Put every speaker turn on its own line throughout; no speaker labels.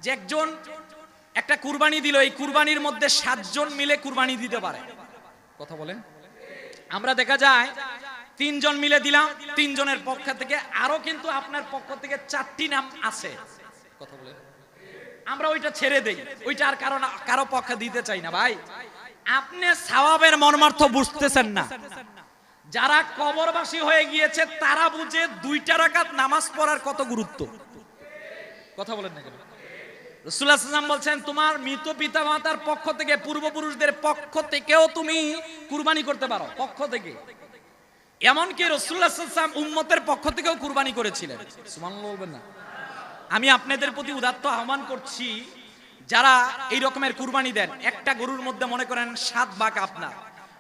যে একজন একটা কুরবানি দিল, এই কুরবানির মধ্যে 7 জন মিলে কুরবানি দিতে পারে। কথা বলেন। আমরা দেখা যায় 3 জন মিলে দিলাম, 3 জনের পক্ষ থেকে, আরো কিন্তু আপনার পক্ষ থেকে 4টি নাম আছে। কথা বলেন। আমরা ওইটা ছেড়ে দেই, ওইটা আর কারো পক্ষে দিতে চাই না। ভাই, আপনি সওয়াবের মর্মার্থ বুঝতেছেন না। যারা কবরবাসী হয়ে গিয়েছে তারা বুঝে 2টা রাকাত নামাজ পড়ার কত গুরুত্ব। কথা বলেন না কেন? রাসূলুল্লাহ সাল্লাল্লাহু আলাইহি ওয়াসাল্লাম বলছেন, তোমার মৃত পিতা মাতার পক্ষ থেকে, পূর্বপুরুষদের পক্ষ থেকেও তুমি কুরবানি করতে পারো, পক্ষ থেকে। এমনকি রাসূলুল্লাহ সাল্লাল্লাহু আলাইহি ওয়াসাল্লাম উম্মতের পক্ষ থেকেও কুরবানি করেছিলেন। সুবহানাল্লাহ বলবেন না? আমি আপনাদের প্রতি উদাত্ত আহ্বান করছি, যারা এই রকমের কুরবানি দেন, একটা গরুর মধ্যে মনে করেন 7 ভাগ আপনার,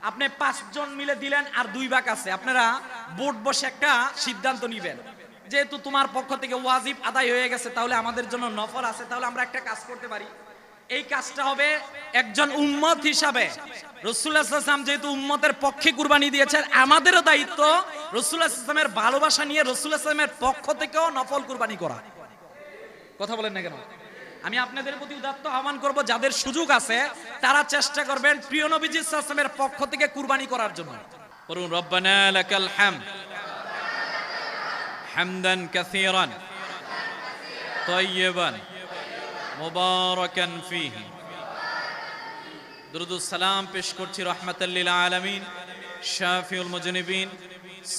আপনি 5 জন মিলে দিলেন আর 2 ভাগ আছে, আপনারা বোর্ড বসে একটা সিদ্ধান্ত নেবেন, যেহেতু তোমার পক্ষ থেকে ওয়াজিব আদায় হয়ে গেছে, তাহলে আমাদের জন্য নফল আছে, তাহলে আমরা একটা কাজ করতে পারি। এই কাজটা হবে একজন উম্মত হিসাবে, রাসূলুল্লাহ সাল্লাল্লাহু আলাইহি ওয়াসাল্লাম যেহেতু উম্মতের পক্ষে কুরবানি দিয়েছেন, আমাদেরও দায়িত্ব রাসূলুল্লাহ সাল্লাল্লাহু আলাইহি ওয়াসাল্লামের ভালোবাসা নিয়ে রাসূলুল্লাহ সাল্লাল্লাহু আলাইহি ওয়াসাল্লামের পক্ষ থেকেও নফল কুরবানি করা। কথা বলেন না কেন? আমি আপনাদের প্রতি উদাত্ত আহ্বান করব, যাদের সুযোগ আছে তারা চেষ্টা করবেন প্রিয় নবীজি সাল্লাল্লাহু আলাইহি ওয়াসাল্লামের পক্ষ থেকে কুরবানি করার জন্য। বলুন, রব্বানা লাকাল হামদ হামদান কাসীরান তাইয়িবান মুবারাকান ফীহি। দুরূদ ও সালাম পেশ করছি রাহমাতাল লিল আলামিন, শাফিউল মুজনিবিন,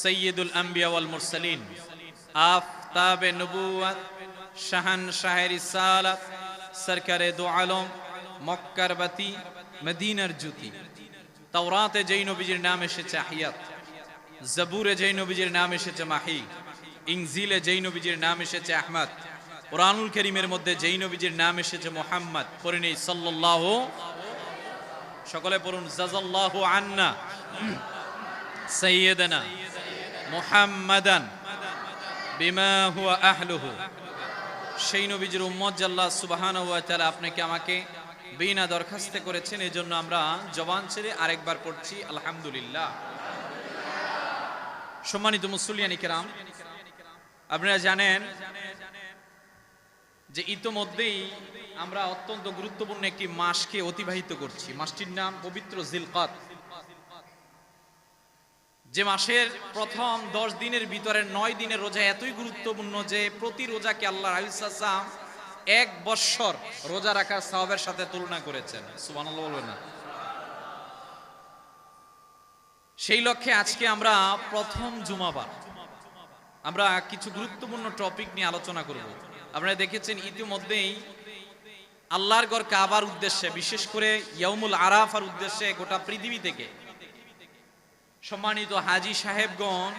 সাইয়্যিদুল আম্বিয়া ওয়াল মুরসালিন, আফতাবে নবুওয়াত, শাহানশাহে রিসালাত, সরকারে দু আলম, মক্কার বাতি, মদিনার জ্যোতি। তাওরাতে যেই নবীজির নাম এসেছে আহিয়াত, জাবুরে যেই নবীজির নাম এসেছে মাহি, ইনজিলে যেই নবীজির নাম এসেছে আহমদ, কুরআনুল কারীমের মধ্যে যেই নবীজির নাম এসেছে মুহাম্মদ, পড়েন সাল্লাল্লাহু, সকলে পড়ুন জাযাল্লাহু আন্না সাইয়্যিদানা মুহাম্মাদান বিমা হুয়া আহলুহু। সেই নবীজির উম্মত আল্লাহ সুবহানাহু ওয়া তাআলা আপনাকে আমাকে বিনা দরখাস্তে করেছেন, এই জন্য আমরা জবান ছেড়ে আরেকবার পড়ছি আলহামদুলিল্লাহ। সম্মানিত মুসল্লিয়ান কিরাম, আপনারা জানেন যে ইতোমধ্যেই আমরা অত্যন্ত গুরুত্বপূর্ণ একটি মাসকে অতিবাহিত করছি। মাসটির নাম পবিত্র জিলকাদ। যে মাসের প্রথম 10 দিনের ভিতরে 9 দিনের রোজা এতই গুরুত্বপূর্ণ যে প্রতি রোজাকে আল্লাহ রাসূল সাল্লাল্লাহু আলাইহি ওয়াসাল্লাম 1 বছর রোজা রাখার সওয়াবের সাথে তুলনা করেছেন। সুবহানাল্লাহ বলবেন না? সেই লক্ষ্যে আজকে আমরা প্রথম জুমাবার আমরা কিছু গুরুত্বপূর্ণ টপিক নিয়ে আলোচনা করব। আপনারা দেখেছেন ইতিমধ্যেই আল্লাহর ঘর কাবার উদ্দেশ্যে, বিশেষ করে ইয়াউমুল আরাফার উদ্দেশ্যে গোটা পৃথিবী থেকে সম্মানিত হাজী সাহেবগণ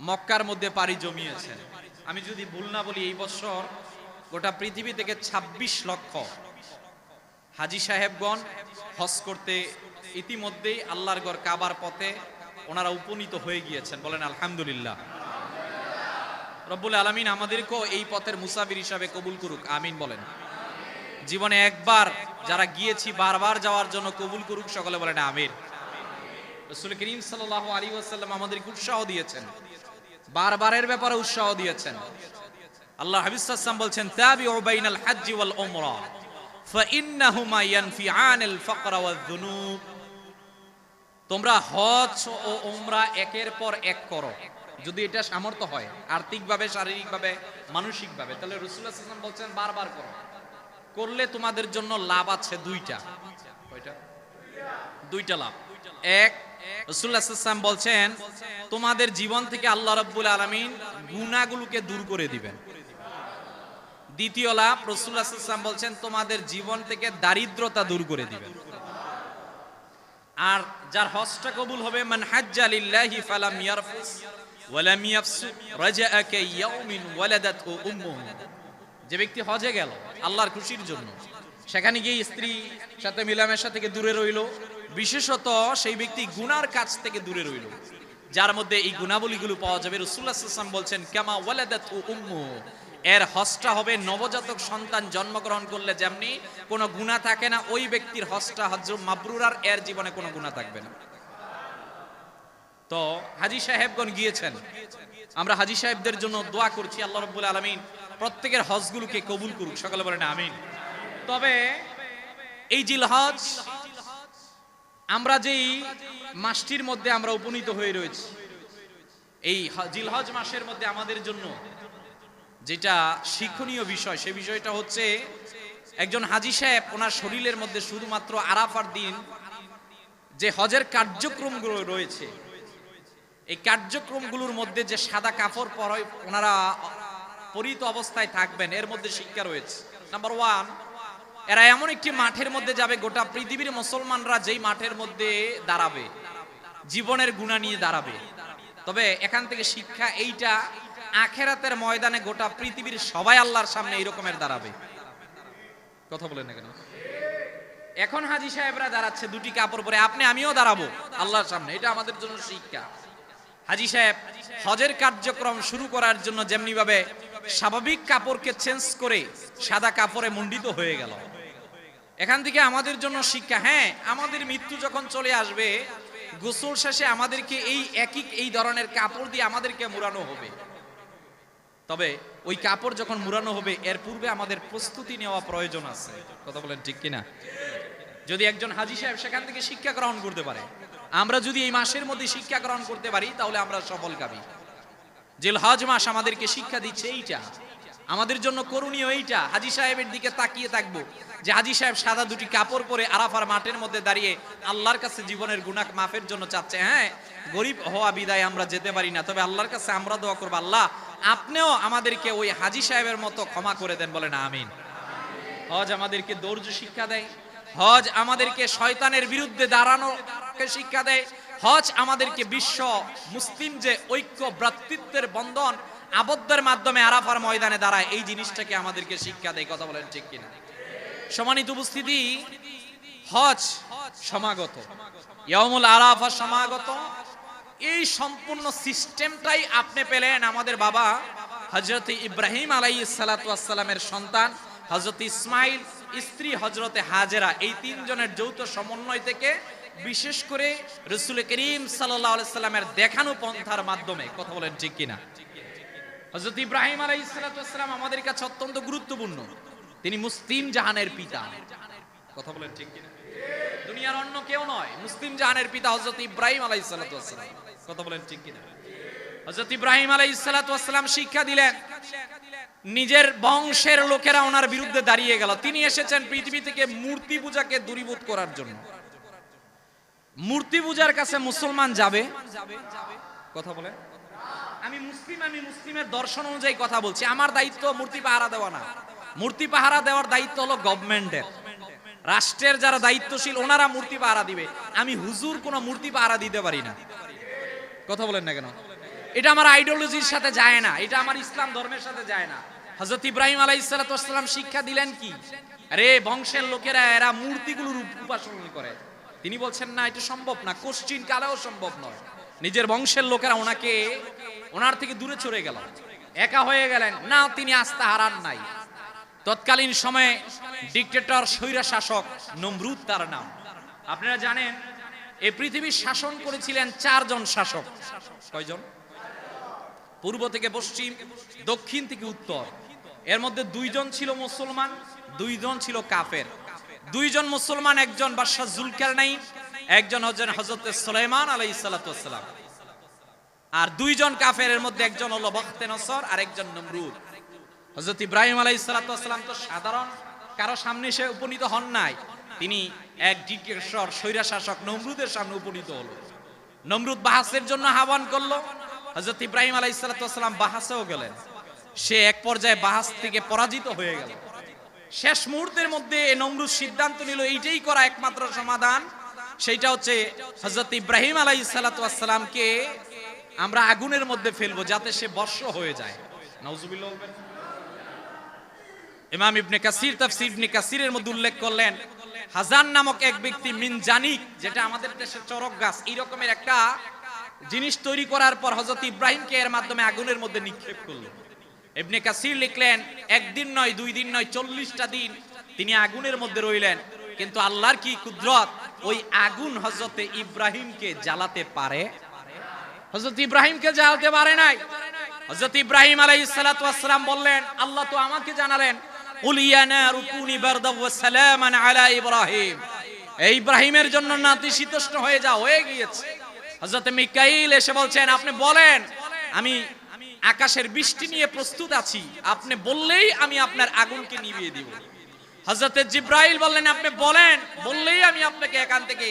মক্কার মধ্যে পাড়ি জমিয়েছেন। আমি যদি ভুল না বলি, এই বছর গোটা পৃথিবী থেকে 26 লক্ষ হাজী সাহেবগণ হজ করতে ইতিমধ্যেই আল্লাহর ঘর কাবার পথে ওনারা উপনীত হয়ে গিয়েছেন। বলেন আলহামদুলিল্লাহ। রব্বুল আলামিন আমাদেরকেও এই পথের মুসাফির হিসাবে কবুল করুক, আমিন বলেন। জীবনে একবার যারা গিয়েছি বারবার যাওয়ার জন্য কবুল করুক, সকলে বলেন আমিন। রাসূল করিম সাল্লাল্লাহু আলাইহি ওয়াসাল্লাম আমাদেরকে উৎসাহ দিয়েছেন, বারবারের ব্যাপারে উৎসাহ দিয়েছেন। আল্লাহ হাবিব সাল্লাল্লাহু আলাইহি ওয়াসাল্লাম বলছেন, তাবিউ বাইনাল হজ্জি ওয়াল উমরা ফাইন্নাহুমা ইয়ানফিআনিল ফাকরা ওয়ায-যুনুব। তোমরা হজ ও উমরা একের পর এক করো, যদি এটা সামর্থ্য হয়, আর্থিকভাবে, শারীরিকভাবে, মানসিকভাবে, তাহলে রাসূলুল্লাহ সাল্লাল্লাহু আলাইহি ওয়াসাল্লাম বলছেন বারবার করো। করলে তোমাদের জন্য লাভ আছে 2টা। কয়টা? 2টা লাভ। এক, রাসূলুল্লাহ সাল্লাল্লাহু আলাইহি ওয়াসাল্লাম বলছেন তোমাদের জীবন থেকে আল্লাহ রাব্বুল আলামিন গুনাহগুলোকে দূর করে দিবেন। দ্বিতীয় লাভ, রাসূলুল্লাহ সাল্লাল্লাহু আলাইহি ওয়াসাল্লাম বলছেন তোমাদের জীবন থেকে দারিদ্রতা দূর করে দিবেন। আর যার হজটা কবুল হবে, মান হাজ্জা লিল্লাহি ফালাম ইয়ারফুস ওয়া লাম ইয়াফসুক রাজাআ কায়াউমিন ওয়ালাদাতহু উম্মুহু। যে ব্যক্তি হজে গেল আল্লাহর খুশির জন্য, সেখানে গিয়ে স্ত্রী সাথে মিলামেশা থেকে দূরে রইল, বিশেষত সেই ব্যক্তি গুনার কাজ থেকে দূরে রইল, যার মধ্যে এই গুণাবলীগুলো পাওয়া যাবে। রাসূলুল্লাহ সাল্লাল্লাহু আলাইহি ওয়াসাল্লাম বলছেন কামা ওয়ালাদাতহু উম্মুহু, এর হজটা হবে নবজাতক সন্তান জন্মগ্রহণ করলে যেমনি কোনো গুনাহ থাকে না, ওই ব্যক্তির হজটা হজ্জ মাবরুর, এর জীবনে কোনো গুনাহ থাকবে না। তো হাজী সাহেবগণ গিয়েছেন, আমরা হাজী সাহেবদের জন্য দোয়া করছি, আল্লাহ রাব্বুল আলামিন প্রত্যেকের হজগুলোকে কবুল করুক, সকলে বলেন আমিন। তবে এই জিলহজ, আমরা যেই মাসটির মধ্যে আমরা উপনীত হয়ে রয়েছি, এই জিলহজ মাসের মধ্যে আমাদের জন্য যেটা শিক্ষণীয় বিষয়, সে বিষয়টা হচ্ছে একজন হাজী সাহেব ওনার শরীরের মধ্যে শুধুমাত্র আরাফার দিন যে হজের কার্যক্রমগুলো রয়েছে, এই কার্যক্রমগুলোর মধ্যে যে সাদা কাপড় পরে ওনারা পরিহিত অবস্থায় থাকবেন, এর মধ্যে শিক্ষা রয়েছে। নাম্বার 1, এরা এমন একটি মাঠের মধ্যে যাবে, গোটা পৃথিবীর মুসলমানরা যেই মাঠের মধ্যে দাঁড়াবে জীবনের গুণা নিয়ে দাঁড়াবে। তবে এখান থেকে শিক্ষা এইটা, আখেরাতের ময়দানে গোটা পৃথিবীর সবাই আল্লাহর সামনে এই রকমের দাঁড়াবে। কথা বলেন না কেন? এখন হাজী সাহেবরা দাঁড়াচ্ছে দুটি কাপড় পরে, আপনি আমিও দাঁড়াবো আল্লাহর সামনে, এটা আমাদের জন্য শিক্ষা। হাজী সাহেব হজের কার্যক্রম শুরু করার জন্য যেমনি ভাবে স্বাভাবিক কাপড়কে চেঞ্জ করে সাদা কাপড়ে মণ্ডিত হয়ে গেল, এখান থেকে আমাদের জন্য শিক্ষা। হ্যাঁ, আমাদের মৃত্যু যখন চলে আসবে, গোসল শেষে আমাদেরকে এই ধরনের কাপড় দিয়ে আমাদেরকে মুড়ানো হবে। তবে ওই কাপড় যখন মুড়ানো হবে, এর পূর্বে আমাদের প্রস্তুতি নেওয়া প্রয়োজন আছে। কথা বলেন ঠিক কিনা? যদি একজন হাজী সাহেব সেখান থেকে শিক্ষা গ্রহণ করতে পারে, আমরা যদি এই মাসের মধ্যে শিক্ষা গ্রহণ করতে পারি, তাহলে আমরা সফলকামী। জিলহজ মাস আমাদেরকে শিক্ষা দিচ্ছে এইটা, আমাদের জন্য করণীয় এইটা। হাজী সাহেবের দিকে তাকিয়ে থাকবো যে হাজী সাহেব সাদা দুটি কাপড় পরে আরাফার মাঠের মধ্যে দাঁড়িয়ে আল্লাহর কাছে জীবনের গুনাহ মাফের জন্য চাচ্ছে। হ্যাঁ, গরিব হওয়া বিদায় আমরা যেতে পারি না, তবে আল্লাহর কাছে আমরা দোয়া করবো, আল্লাহ আপনিও আমাদেরকে ওই হাজী সাহেবের মতো ক্ষমা করে দেন, বলেন আমিন। হজ আমাদেরকে ধৈর্য শিক্ষা দেয়, হজ আমাদেরকে শয়তানের বিরুদ্ধে দাঁড়ানোকে শিক্ষা দেয়, হজ আমাদেরকে বিশ্ব মুসলিম যে ঐক্য ভ্রাতৃত্বের বন্ধন আবদ্ধের মাধ্যমে আরাফার ময়দানে দাঁড়ায়, এই জিনিসটাকে আমাদেরকে শিক্ষা দেয়। কথা বলেন ঠিক কিনা? সম্মানিত উপস্থিতি, হজ সমাগত, ইয়াউমুল আরাফা সমাগত, এই সম্পূর্ণ সিস্টেমটাই আপনি পেলেন আমাদের বাবা হযরত ইব্রাহিম আলাইহিস সালাতু ওয়াস সালামের সন্তান হযরত ইসমাইল, স্ত্রী হযরতে হাজেরা, এই তিনজনের যৌথ সমন্বয় থেকে, বিশেষ করে রাসূল করিম সাল্লাল্লাহু আলাইহি সাল্লামের দেখানো পন্থার মাধ্যমে। কথা বলেন ঠিক কিনা? হযরত ইব্রাহিম আলাইহিস সালাতু ওয়াস সালাম আমাদের কাছে অত্যন্ত গুরুত্বপূর্ণ, তিনি মুসলিম জাহানের পিতা। কথা বলেন ঠিক কিনা? দুনিয়ার অন্য কেউ নয়, মুসলিম জাহানের পিতা হযরত ইব্রাহিম আলাইহিস সালাতু ওয়াস সালাম। কথা বলেন ঠিক কিনা? হযরত ইব্রাহিম আলাইহিস সালাতু ওয়াস সালাম শিক্ষা দিলেন, নিজের বংশের লোকেরা ওনার বিরুদ্ধে দাঁড়িয়ে গেল, তিনি এসেছেন পৃথিবী থেকে মূর্তি পূজাকে দূরীভূত করার জন্য। মূর্তি পূজার কাছে মুসলমান যাবে? কথা বলে, আমি মুসলিমের দর্শন অনুযায়ী কথা বলছি, আমার দায়িত্ব মূর্তি পাহারা দেওয়া না, মূর্তি পাহারা দেওয়ার দায়িত্ব হলো গভর্নমেন্টের, রাষ্ট্রের যারা দায়িত্বশীল ওনারা মূর্তি পাহারা দিবে। আমি হুজুর কোনো মূর্তি পাহারা দিতে পারি না। কথা বলেন না কেন? এটা আমার আইডিওলজির সাথে যায় না, এটা আমার ইসলাম ধর্মের সাথে যায় না। হযরত ইব্রাহিম আলাইহিস সালাতু ওয়াস সালাম শিক্ষা দিলেন কি? আরে বংশের লোকেরা এরা মূর্তিগুলোর উপাসনা করে, তিনি বলছেন না, এটা সম্ভব না, কোশ্চিন কালেও সম্ভব নয়। নিজের বংশের লোকেরা ওনার থেকে দূরে চলে গেল, একা হয়ে গেলেন না, তিনি আস্থা হারান নাই। তৎকালীন সময়ে ডিক্টেটর, স্বৈর শাসক নমরুদ তার নাম। আপনারা জানেন এই পৃথিবীর শাসন করেছিলেন 4 জন শাসক। কয়জন? পূর্ব থেকে পশ্চিম, দক্ষিণ থেকে উত্তর। এর মধ্যে 2 জন ছিল মুসলমান, 2 জন ছিল কাফের। 2 জন মুসলমান, একজন বাদশা জুলকারনাইন, একজন হচ্ছেন হযরত সুলাইমান আলাইহিস সালাতু ওয়াস সালাম। আর 2 জন কাফের, এর মধ্যে একজন হলো বখতে-নসর আর একজন নমরুদ। হযরত ইব্রাহিম আলাইহিস সালাতু ওয়াস সালাম তো সাধারণ কারো সামনে এসে উপনীত হন নাই, তিনি এক ডিক্টেটর, স্বৈর শাসক নমরুদের সামনে উপনীত হলো। নমরুদ বাহাসের জন্য আহ্বান করলো, হযরত ইব্রাহিম আলাইহিস সালাতু ওয়াস সালাম বাহাসেও গেলেন। সে এক পর্যায়ে বাহাস থেকে পরাজিত হয়ে গেল। শেষ মুহূর্তের মধ্যে নমরুদ সিদ্ধান্ত নিল এইটাই করা একমাত্র সমাধান, সেইটা হচ্ছে হযরত ইব্রাহিম আলাইহিস সালাতু ওয়াস সালামকে আমরা আগুনের মধ্যে ফেলবো যাতে সে ভস্ম হয়ে যায়। নাউজুবিল্লাহ বলবেন। ইমাম ইবনে কাসির তাফসীর ইবনে কাসিরের মধ্যে উল্লেখ করলেন, হাজান নামক এক ব্যক্তি মিনজানিক, যেটা আমাদের দেশে চরক গাছ, এই রকমের একটা জিনিস তৈরি করার পর হযরত ইব্রাহিমকে এর মাধ্যমে আগুনের মধ্যে নিক্ষেপ করলো। ইবনে কাসির লিখলেন, একদিন নয়, 2 দিন নয়, 40টা দিন তিনি আগুনের মধ্যে রইলেন, কিন্তু আল্লাহর কি কুদরত, ওই আগুন হযরত ইব্রাহিমকে জ্বালাতে পারে? হযরত ইব্রাহিমকে জ্বালাতে পারে নাই। হযরত ইব্রাহিম আলাইহিস সালাতু ওয়াস সালাম বললেন, আল্লাহ তো আমাকে জানালেন কুল ইয়া নারু কুনি বারদাও ওয়া সালামান আলা ইব্রাহিম, এই ইব্রাহিমের জন্য নাতিশীতোষ্ণ হয়ে যাও, হয়ে গিয়েছে। হযরত মিকাইল এসে বলছেন, আপনি বলেন, আমি আকাশের বৃষ্টি নিয়ে প্রস্তুত আছি, আপনি বললেই আমি আপনার আগুনকে নিভিয়ে দিব। হযরত জিবরাইল বললেন, আপনি বলেন, বললেই আমি আপনাকে এখান থেকে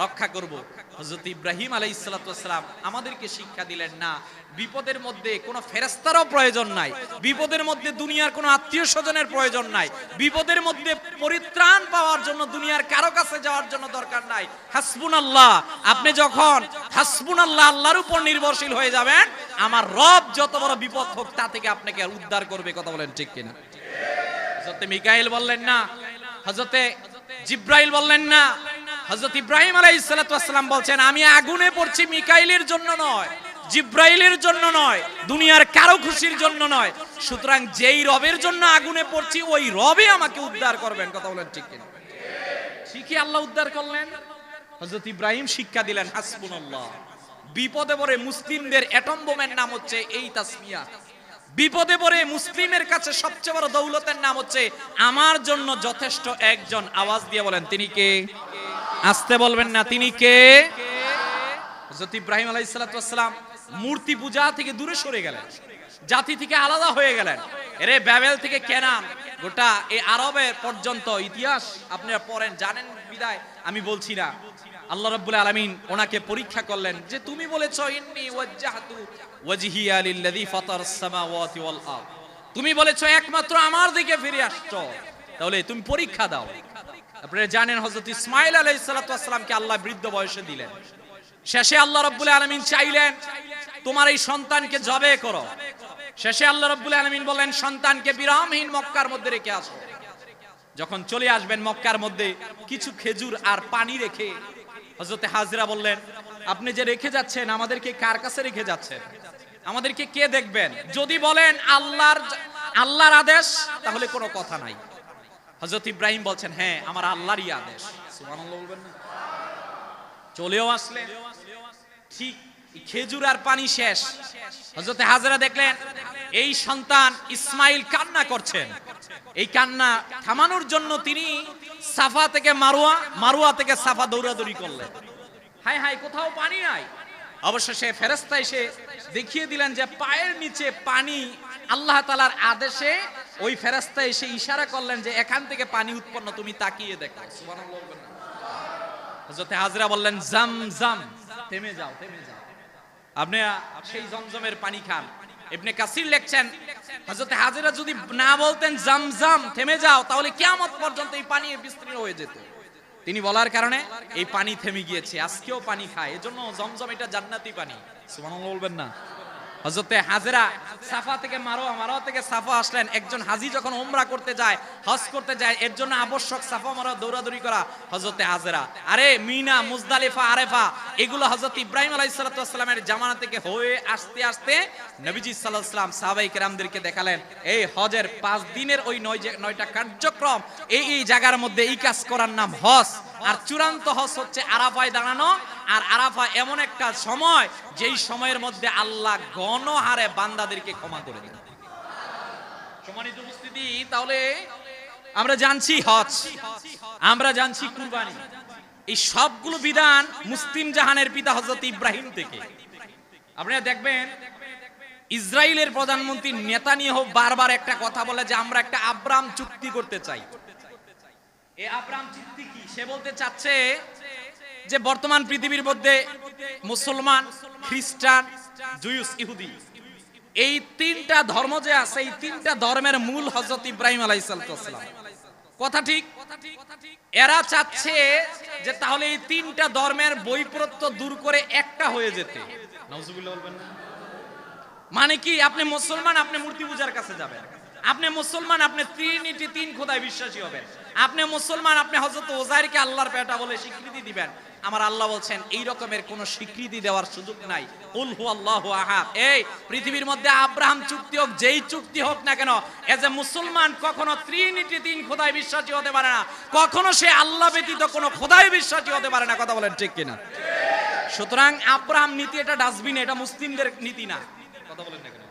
রক্ষা করব। হযরত ইব্রাহিম আলাইহিস সালাতু ওয়াস সালাম আমাদেরকে শিক্ষা দিলেন, না, বিপদের মধ্যে কোনো ফেরেশতারও প্রয়োজন নাই, বিপদের মধ্যে দুনিয়ার কোনো আত্মীয় স্বজনের প্রয়োজন নাই, বিপদের মধ্যে পরিত্রাণ পাওয়ার জন্য দুনিয়ার কারো কাছে যাওয়ার জন্য দরকার নাই। হাসবুনাল্লাহ, আপনি যখন হাসবুনাল্লাহ আল্লাহর উপর নির্ভরশীল হয়ে যাবেন, আমার রব যত বড় বিপদ হোক তা থেকে আপনাকে উদ্ধার করবে। কথা বলেন ঠিক কিনা? হযরত মিকাইল বললেন না, হযরত জিবরাইল বললেন না, হযরত ইব্রাহিম আলাইহিস সালাতু ওয়াস সালাম বলছেন, আমি আগুনে পড়ছি মিকাইলের জন্য নয়, জিবরাইলের জন্য নয়, দুনিয়ার কারো খুশির জন্য নয়। সুতরাং যেই রবের জন্য আগুনে পড়ছি ওই রবই আমাকে উদ্ধার করবেন। কথা বলেন ঠিক কিনা? ঠিকই আল্লাহ উদ্ধার করলেন। হযরত ইব্রাহিম শিক্ষা দিলেন হাসবুনাল্লাহ। বিপদে পড়ে মুসলিমদের অ্যাটম বোমের নাম হচ্ছে এই তাসমিয়া। বিপদে পড়ে মুসলিমের কাছে সবচেয়ে বড় দৌলতের নাম হচ্ছে আমার জন্য যথেষ্ট একজন। আওয়াজ দিয়ে বলেন, তিনি কে? আসতে বলবেন না, তিনি কে? হযরত ইব্রাহিম আলাইহিস সালাতু ওয়াস সালাম মূর্তি পূজা থেকে দূরে সরে গেলেন, জাতি থেকে আলাদা হয়ে গেলেন। এরে ব্যাবেল থেকে কেনান, গোটা এই আরবের পর্যন্ত ইতিহাস আপনারা পড়েন, জানেন বিদায় আমি বলছি না। আল্লাহ রাব্বুল আলামিন ওনাকে পরীক্ষা করলেন যে তুমি বলেছো ইন্নী ওয়াজ্জাহতু ওয়াজহিয়া লিল্লাযী ফাতারাস সামাওয়াতি ওয়াল আরদ, তুমি বলেছো একমাত্র আমার দিকে ফিরে আসছো, তাহলে তুমি পরীক্ষা দাও। আপনারা জানেন হযরত ইসমাঈল আলাইহিস সালাতু ওয়াস সালামকে আল্লাহ বৃদ্ধ বয়সে দিলেন। শেষে আল্লাহ রাব্বুল আলামিন চাইলেন তোমার এই সন্তানকে জবে করো। শেষে আল্লাহ রাব্বুল আলামিন বলেন সন্তানকে বিরামহীন মক্কার মধ্যে রেখে আসো। যখন চলে আসবেন মক্কার মধ্যে কিছু খেজুর আর পানি রেখে হযরত হাজরা বললেন, আপনি যে রেখে যাচ্ছেন আমাদেরকে কার কাছে রেখে যাচ্ছেন? আমাদেরকে কে দেখবেন? যদি বলেন আল্লাহর আদেশ তাহলে কোনো কথা নাই। হযরত ইব্রাহিম বলছেন, হ্যাঁ আমার আল্লাহরই আদেশ। সুবহানাল্লাহ বলবেন না? চলেও আসলেন, ঠিক খেজুর আর পানি শেষ। হযরত হাজরা দেখলেন এই সন্তান ইসমাইল কান্না করছেন। এই কান্না থামানোর জন্য তিনি সাফা থেকে মারওয়া, মারওয়া থেকে সাফা দৌড়াদৌড়ি করলেন। হায় হায়, কোথাও পানি নাই। অবশেষে ফেরেশতা এসে দেখিয়ে দিলেন যে পায়ের নিচে পানি। আল্লাহ তাআলার আদেশে ওই ফেরেশতা এসে ইশারা করলেন যে এখান থেকে পানি উৎপন্ন, তুমি তাকিয়ে দেখো। সুবহানাল্লাহ বলবেন না? হযরত হাজরা বললেন, জামজাম, থেমে যাও, থেমে যাও, আপনি সেই জমজমের পানি খান। ইবনে কাসির লিখছেন হযরত হাজরা যদি না বলতেন জামজাম থেমে যাও, তাহলে কিয়ামত পর্যন্ত এই পানি বিস্তীর্ণ হয়ে যেত। তিনি বলার কারণে এই পানি থেমে গিয়েছে। আজকেও পানি খায়, এজন্য জমজম এটা জান্নাতি পানি। সুবহানাল্লাহ বলবেন না? হযরত হাজরা সাফা থেকে মারওয়া, মারওয়া থেকে সাফা আসলেন। একজন হাজী যখন উমরা করতে যায়, হজ করতে যায়, এর জন্য আবশ্যক সাফা মারওয়া দৌড়াদৌড়ি করা। হযরত হাজরা, আরে মিনা, মুজদালিফা, আরেফা, এগুলো হযরত ইব্রাহিম আলাইহিস সালাতু ওয়াস সালামের জামানা থেকে হয়ে আসতে আসতে নবীজি সাল্লাল্লাহু আলাইহি ওয়াসাল্লাম সাহাবায়ে কেরামদেরকে দেখালেন এই হজের 5 দিনের ওই 9টা কার্যক্রম, এই জায়গার মধ্যে এই কাজ করার নাম হজ। আর চূড়ান্ত হজ হচ্ছে আরাফায় দাঁড়ানো। আর আরাফা এমন একটা সময় যেই সময়ের মধ্যে আল্লাহ গণহারে বান্দাদেরকে ক্ষমা করে দেন। সম্মানিত উপস্থিতি, তাহলে আমরা জানছি হজ, আমরা জানছি কুরবানি, এই সবগুলো বিধান মুসলিম জাহানের পিতা হযরত ইব্রাহিম থেকে। আপনারা দেখবেন ইসরায়েলের প্রধানমন্ত্রী নেতানিয়াহু বারবার একটা কথা বলে যে আমরা একটা আব্রাহাম চুক্তি করতে চাই। এই আব্রাহাম চুক্তি কি? সে বলতে চাচ্ছে যে বর্তমান পৃথিবীর মধ্যে মুসলমান, খ্রিস্টান, জুয়ুস, ইহুদি, এই 3টা ধর্ম যে আছে, এই 3টা ধর্মের মূল হযরত ইব্রাহিম আলাইহিস সালাম। কথা ঠিক? এরা চাচ্ছে যে তাহলে এই 3টা ধর্মের বৈপরীত্য দূর করে একটা হয়ে যেতে। নাউজুবিল্লাহ বলবেন না? মানে কি? আপনি মুসলমান, আপনি মূর্তি পূজার কাছে যাবেন। আপনি মুসলমান, আপনি ট্রিনিটি, 3 খোদায় বিশ্বাসী হবেন। আপনি মুসলমান, আপনি হযরত ওজাইরকে আল্লাহর বেটা বলে স্বীকৃতি দিবেন। আমার আল্লাহ বলছেন এই রকমের কোন স্বীকৃতি দেওয়ার সুযোগ নাই। কুল হুয়াল্লাহু আহাদ। এই পৃথিবীর মধ্যে আব্রাহাম চুক্তি হোক, যেই চুক্তি হোক না কেন, এজ এ মুসলমান কখনো ট্রিনিটি, 3 খোদায় বিশ্বাসী হতে পারে না। কখনো সে আল্লাহ ব্যতীত কোন খোদায় বিশ্বাসী হতে পারে না। কথা বলেন ঠিক কিনা? সুতরাং আব্রাহাম নীতি এটা ডাস্টবিন, এটা মুসলিমদের নীতি না। কথা বলেন না কেন?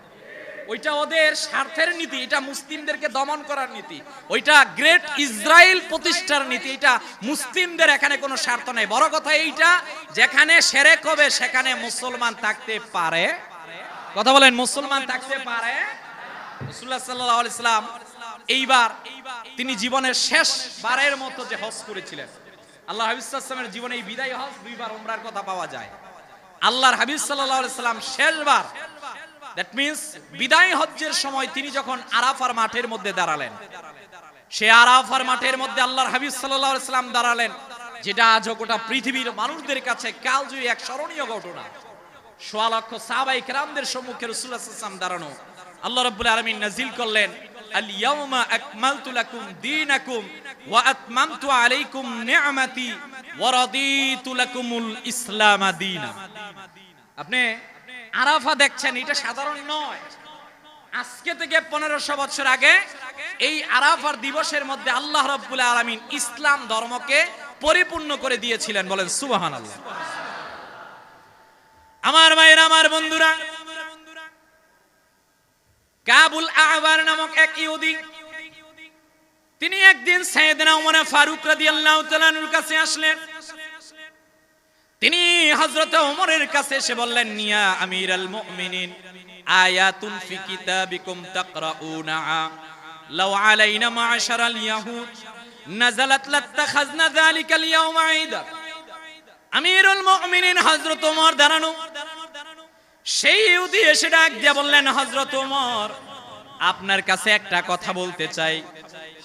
ওইটা ওদের স্বার্থের নীতি, এটা মুসলিমদেরকে দমন করার নীতি, ওইটা গ্রেট ইসরায়েল প্রতিষ্ঠার নীতি। এটা মুসলিমদের এখানে কোনো স্বার্থ নেই। বড় কথা এইটা, যেখানে শিরক হবে সেখানে মুসলমান থাকতে পারে। কথা বলেন, মুসলমান থাকতে পারে। রাসূলুল্লাহ সাল্লাল্লাহু আলাইহি সাল্লাম এইবার তিনি জীবনের শেষ বারের মতো যে হজ করেছিলেন, আল্লাহ হাবিব সাল্লাল্লাহু আলাইহি সাল্লামের জীবনে এই বিদায় হজ দুইবার উমরার কথা পাওয়া যায়। আল্লাহর হাবিব সাল্লাল্লাহু আলাইহি সাল্লাম শেষবার, দ্যাট মিন্স বিদায় হজ্জের সময় তিনি যখন আরাফার মাঠের মধ্যে দাঁড়ালেন, সে আরাফার মাঠের মধ্যে আল্লাহর হাবিব সাল্লাল্লাহু আলাইহি সাল্লাম দাঁড়ালেন, যেটা আজও গোটা পৃথিবীর মানুষদের কাছে কালজয়ী এক স্মরণীয় ঘটনা। সোয়া লক্ষ সাহাবায়ে কেরামদের সম্মুখে রাসূলুল্লাহ সাল্লাল্লাহু আলাইহি ওয়াসাল্লাম দাঁড়ানো। আল্লাহ রাব্বুল আলামিন নাজিল করলেন, আল ইয়াউমা আকমালতু লাকুম দীনাকুম ওয়া আতমামতু আলাইকুম নি'মাতি ওয়া রাদিতু লাকুমুল ইসলাম দীনা। আপনি আরাফা দেখছেন, এটা সাধারণ নয়। আজকে থেকে 1500 বছর আগে এই আরাফার দিবসের মধ্যে আল্লাহ রাব্বুল আলামিন ইসলাম ধর্মকে পরিপূর্ণ করে দিয়েছিলেন। বলেন সুবহানাল্লাহ। আমার ভাইরা, আমার বন্ধুরা, কাবুল আহবার নামক এক ইহুদি, তিনি একদিন সাইয়েদনা ওমর ফারুক রাদিয়াল্লাহু তাআলা আনহুর কাছে আসলেন। তিনি হযরত ওমরের কাছে এসে বললেন, ইয়া আমিরাল মুমিনিন, আয়াতুন ফি কিতাবিকুম তাকরাউনা লাউ আলাইনা মা'শারাল ইয়াহুদ নাযালাত লাত্তাখাযনা যালিকাল ইয়াওমা ঈদা। আমিরুল মুমিনিন হযরত ওমর দাঁড়ানো। সেই ইহুদি এসে ডাক দিয়ে বললেন, হযরত ওমর, আপনার কাছে একটা কথা বলতে চাই।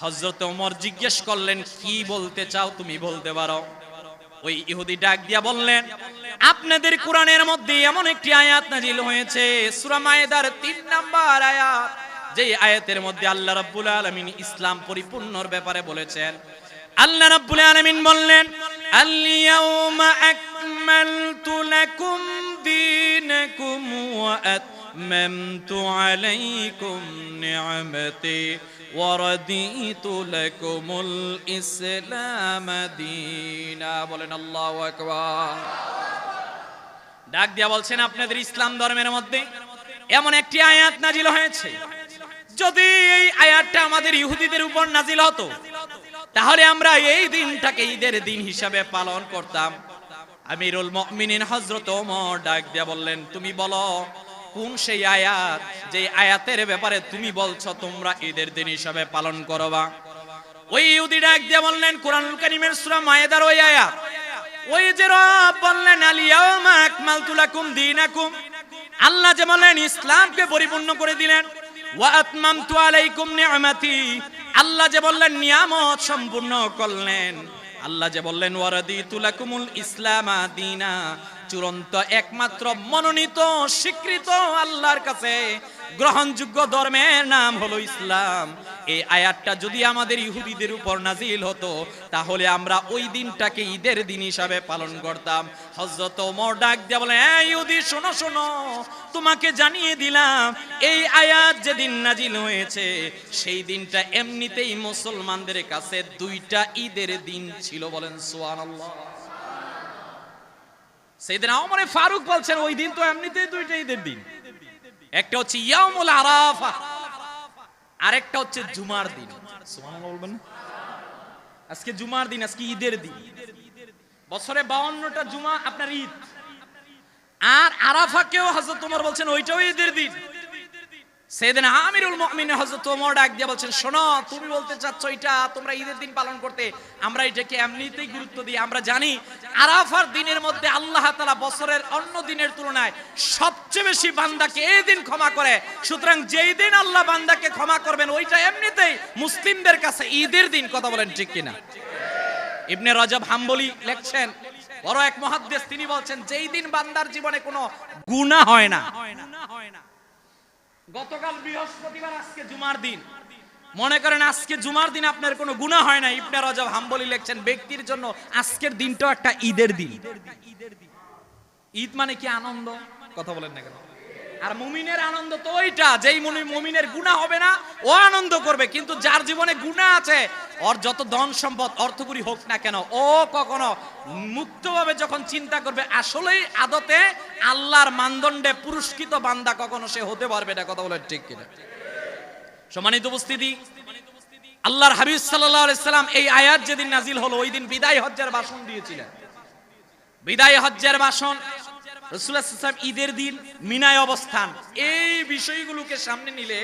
হযরত ওমর জিজ্ঞেস করলেন, কি বলতে চাও? তুমি বলতে পারো। ওই ইহুদি ডাক দিয়া বললেন, আপনাদের কোরআনের মধ্যে এমন একটি আয়াত নাজিল হয়েছে, সূরা মায়েদার 3 নাম্বার আয়াত, যে আয়াতের মধ্যে আল্লাহ রাব্বুল আলামিন ইসলাম পরিপূর্ণর ব্যাপারে বলেছেন। আল্লাহ রাব্বুল আলামিন বললেন, আল ইয়াউমা আকমালতু লাকুম দীনাকুম ওয়া আতমামতু আলাইকুম নি'মাতি ওয়া রাদিতু লাকুমুল ইসলাম দীনা। বলেন আল্লাহু আকবার। ডাক দিয়া বলছেন, আপনাদের ইসলাম ধর্মের মধ্যে এমন একটি আয়াত নাজিল হয়েছে, যদি এই আয়াতটা আমাদের ইহুদিদের উপর নাজিল হতো তাহলে আমরা এই দিনটাকে ঈদের দিন হিসাবে পালন করতাম। আমিরুল মুমিনিন হযরত ওমর ডাক দিয়া বললেন, তুমি বলো কোন সেই আয়াত, যে আয়াতের ব্যাপারে তুমি বলছো তোমরা ঈদের দিন হিসাবে পালন করবা? ওই ইহুদি ডাক দিয়া বললেন, কোরআনুল কারীমের সূরা মায়েদার ওই আয়াত, ওই যে রব বললেন, আল ইয়াউমা আকমালতু লাকুম দীনাকুম, আল্লাহ যে বলেন ইসলামকে পরিপূর্ণ করে দিলেন, ওয়া আতমামতু আলাইকুম নি'মাতি, আল্লাহ যে বললেন নিয়ামত সম্পূর্ণ করলেন, আল্লাহ যে বললেন ওয়া রাদিতু লাকুমুল ইসলাম দীনা, চূড়ান্ত একমাত্র মনোনীত স্বীকৃত আল্লাহর কাছে গ্রহণযোগ্য ধর্মের নাম হলো ইসলাম। এই আয়াতটা যদি আমাদের ইহুদিদের উপর নাজিল হতো তাহলে আমরা ওই দিনটাকে ঈদের দিন হিসাবে পালন করতাম। হযরত ওমর ডাক দিয়ে বলেন, এই ইহুদি শোনো শোনো, তোমাকে জানিয়ে দিলাম এই আয়াত যেদিন নাজিল হয়েছে সেই দিনটা এমনিতেই মুসলমানদের কাছে দুইটা ঈদের দিন ছিল। বলেন সুবহানাল্লাহ। সাইয়েদনা ওমর ফারুক বলছেন, ওই দিন তো এমনিতেই দুইটা ঈদের দিন, একটা হচ্ছে ইয়াউমুল আরাফা, আরেকটা হচ্ছে জুমার দিন। সুবহানাল্লাহ বলবেন। আজকে জুমার দিন, আজকে ঈদের দিন। বছরে 52টা জুমা আপনার ঈদ, আর আরাফাকেও হযরত ওমর বলছেন ওইটাও ঈদের দিন। সাইয়েদনা আমিরুল মুমিনিন হযরত ওমর ডাক দিয়ে বলছেন, শোনো, তুমি বলতে চাচ্ছ এটা তোমরা ঈদের দিন পালন করতে, আমরা এটাকে এমনিতেই গুরুত্ব দিই। আমরা জানি আরাফার দিনের মধ্যে আল্লাহ তাআলা বছরের অন্য দিনের তুলনায় সবচেয়ে বেশি বান্দাকে এই দিন ক্ষমা করে, সুতরাং যেই দিন আল্লাহ বান্দাকে ক্ষমা করবেন ওইটা এমনিতেই মুসলিমদের কাছে ঈদের দিন। কথা বলেন ঠিক কিনা? ইবনে রজব হাম্বলি লেখছেন, বড় এক মুহাদ্দিস, তিনি বলছেন যেই দিন বান্দার জীবনে কোনো গুনাহ হয় না, গতকাল বৃহস্পতিবার, আজকে জুমার দিন, মনে করেন আজকে জুমার দিন আপনার কোনো গুনাহ হয় না, ইবনে রজব হাম্বলি লেখছেন ব্যক্তির জন্য আজকের দিনটাও একটা ঈদের দিন। ঈদ মানে কি? আনন্দ। কথা বলেন না কেন? আর মুমিনের আনন্দ তো ওইটা, যেই মুমিনের গুনাহ হবে না ও আনন্দ করবে, কিন্তু যার জীবনে গুনাহ আছে, ওর যত ধন সম্পদ অর্থকরী হোক না কেন, ও কখনো মুক্তভাবে যখন চিন্তা করবে আসলেই আদতে আল্লাহর মানদণ্ডে পুরস্কৃত বান্দা কখনো সে হতে পারবে না। কথা বলেন ঠিক কিনা? সম্মানিত উপস্থিতি, আল্লাহর হাবিব সাল্লাল্লাহু আলাইহি সাল্লাম এই আয়াত যেদিন নাজিল হলো ওই দিন বিদায় হজ্জের ভাষণ দিয়েছিলেন। বিদায় হজ্জের ভাষণ, রাসূলুল্লাহ সাল্লাল্লাহু আলাইহি ওয়াসাল্লাম ঈদের দিন মিনায় অবস্থান, এই বিষয়গুলোকে সামনে নিলে